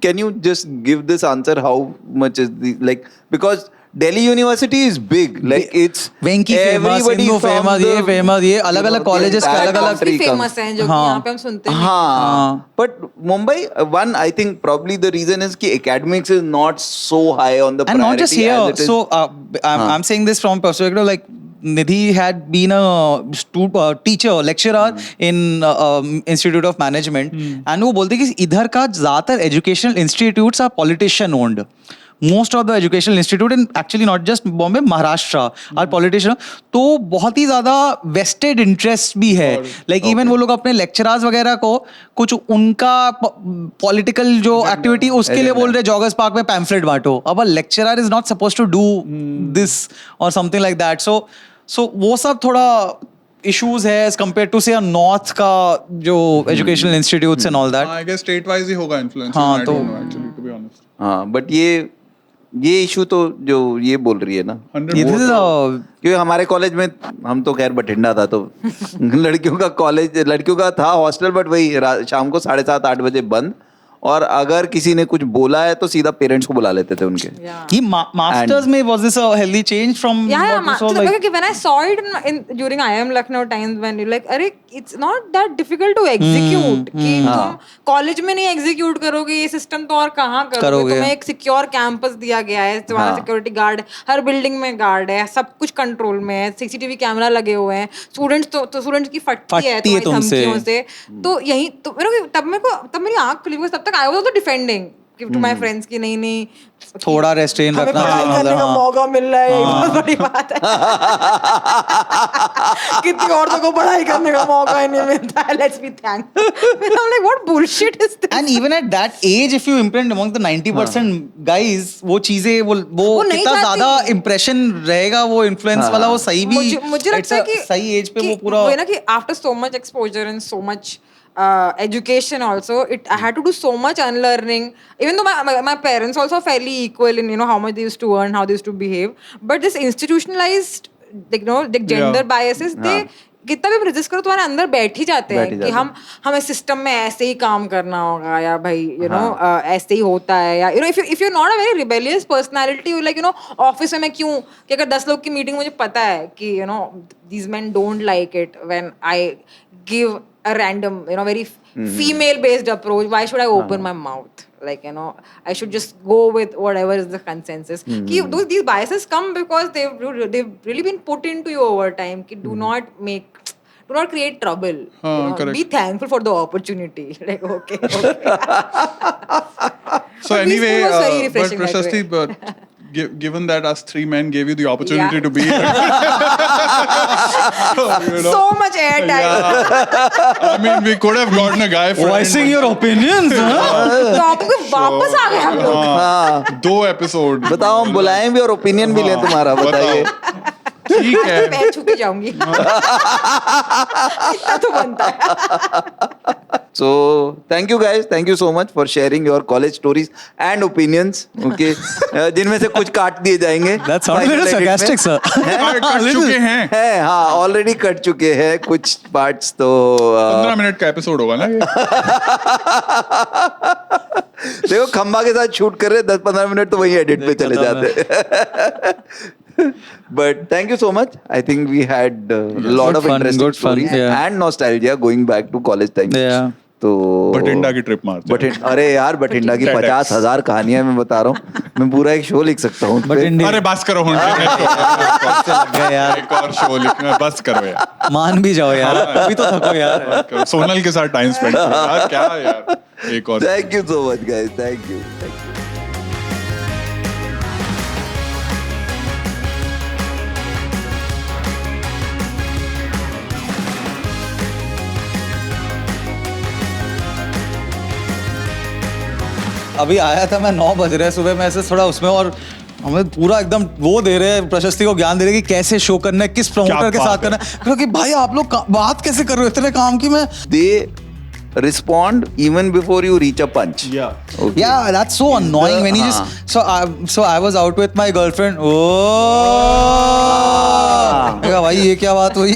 can you just give this answer? How much is the like, because Delhi University is big, like it's Venky famous, everybody Hindu from famous, ये the- famous, ये अलग अलग colleges के अलग अलग country famous हैं जो कि हाँ. यहाँ पे हम सुनते हैं. हाँ, but Mumbai, one, I think probably the reason is कि academics is not so high on the and not just priority here. as it is. So I'm saying this from perspective like Nidhi had been a teacher, lecturer in Institute of Management, and वो बोलते कि इधर का ज़्यादातर educational institutes are politician owned. Most of the educational institute and actually not just Bombay, Maharashtra are politician. तो बहुत ही ज़्यादा vested interest भी है. Like even वो लोग अपने lecturers वगैरह को कुछ उनका political जो activity उसके लिए बोल रहे joggers park में pamphlet बांटो. अब a lecturer is not supposed to do this or something like that. So वो सब थोड़ा issues है as compared to say a north का जो educational institutes and all that. I guess state wise ही होगा influence. हाँ, I तो- don't know actually, to be honest. हाँ, but ये इशू तो जो ये बोल रही है ना, 100 ये वो this is तो- a क्योंकि हमारे कॉलेज में, हम तो खैर बठिंडा था, तो लड़कियों का कॉलेज, लड़कियों का था हॉस्टल, बट वही शाम को 7:30 8 बजे बंद, और अगर किसी ने कुछ बोला है तो सीधा पेरेंट्स को बुला लेते थे उनके. Yeah. कि masters में was this a healthy change from Yeah, what you saw, so like, okay, when I saw it during IIM Lucknow times when you're like, अरे it's not that difficult to execute. कि तुम college में नहीं execute करोगे ये system तो और कहाँ करोगे? तुम्हें एक सिक्योर कैंपस दिया गया है, तुम्हारा सिक्योरिटी गार्ड हर बिल्डिंग में गार्ड है, सब कुछ कंट्रोल में है, CCTV कैमरा लगे हुए हैं, स्टूडेंट्स तो स्टूडेंट्स की फटती है तुम्हारी तुमसे। धमकियों से. तो यही तो तब मेरी आंख खुली, because तब तक I was also defending to my friends की नहीं थोड़ा restrain हमें रखना पढ़ाई चाहिए, करने का हाँ. मौका मिल रहा है, ये बहुत बड़ी बात है. कितनी औरतों को पढ़ाई करने का मौका ही नहीं मिलता है. Let's be thankful. I'm like, what bullshit is this? And even at that age, if you imprint among the 90% guys, वो चीजें वो नहीं कितना चाहती. ज्यादा impression रहेगा वो influence वाला, वो सही भी मुझे लगता है it's a कि सही age पे कि वो पूरा वो है ना कि after so much exposure and so much education also, I had to do so much unlearning, even though my parents also are fairly equal in how much they used to earn, how they used to behave, but this institutionalized the gender Yeah. biases, they कितना भी resist करो तुम्हारे अंदर बैठ ही जाते हैं कि हमें सिस्टम में ऐसे ही काम करना होगा, या भाई ऐसे ही होता है, या if you're not a very rebellious personality, you like office में मैं क्यों, कि अगर 10 लोग की मीटिंग मुझे पता है कि these men don't like it when I give a random very female based approach, why should I open my mouth, like I should just go with whatever is the consensus. कि these biases come because they've really been put into you over time, कि do not create trouble. correct. Be thankful for the opportunity. Like okay. So But anyway, peaceful was very but refreshing that Prashasti, way. but given that us three men gave you the opportunity Yeah. to be here, So much airtime. I mean, we could have gotten a guy from voicing your opinions, huh? Topic पे वापस आ गए हम लोग. हाँ, 2 episodes. बताओ, हम बुलाएं भी और ओपिनियन भी लें तुम्हारा, बताइए. ठीक है. पैर छू के जाऊंगी. इतना तो बनता है. So thank you guys, thank you so much for sharing your college stories and opinions. Okay, जिनमें से कुछ काट दिए जाएंगे. That sounded a little sarcastic, sir. Cut चुके हैं. है, हाँ, ऑलरेडी कट चुके हैं कुछ पार्ट्स, तो 15 मिनट का एपिसोड होगा ना ये. देखो खंबा के साथ शूट कर रहे 10-15 मिनट तो वही एडिट पे चले जाते. But thank you so much. I think we had a lot Good of fun, interesting good fun, stories yeah. and nostalgia going back to college time. Yeah. तो बठिंडा की ट्रिप मारते हैं. अरे यार, बठिंडा की 50,000 कहानियां मैं बता रहा हूँ. मैं पूरा एक शो लिख सकता हूँ. बठिंडे अरे बस करो यार, एक और शो लिखना, बस करो यार. मान भी जाओ यार, अभी तो थको यार. सोनल के साथ टाइम स्पेंड यार, क्या यार, एक और. Thank you so much, guys. Thank you. अभी आया था मैं, 9 बज रहे हैं सुबह में, ऐसे थोड़ा उसमें, और हमें पूरा एकदम वो दे रहे हैं, प्रशस्ति को ज्ञान दे रहे हैं कि कैसे शो करना है, किस प्रमोटर के साथ करना है. क्योंकि भाई आप लोग बात कैसे कर रहे हो इतने काम की. मैं They respond even before you reach a punch. Yeah. Okay. Yeah, that's so annoying when you just so I was out with my girlfriend. Oh, भाई ये क्या बात हुई.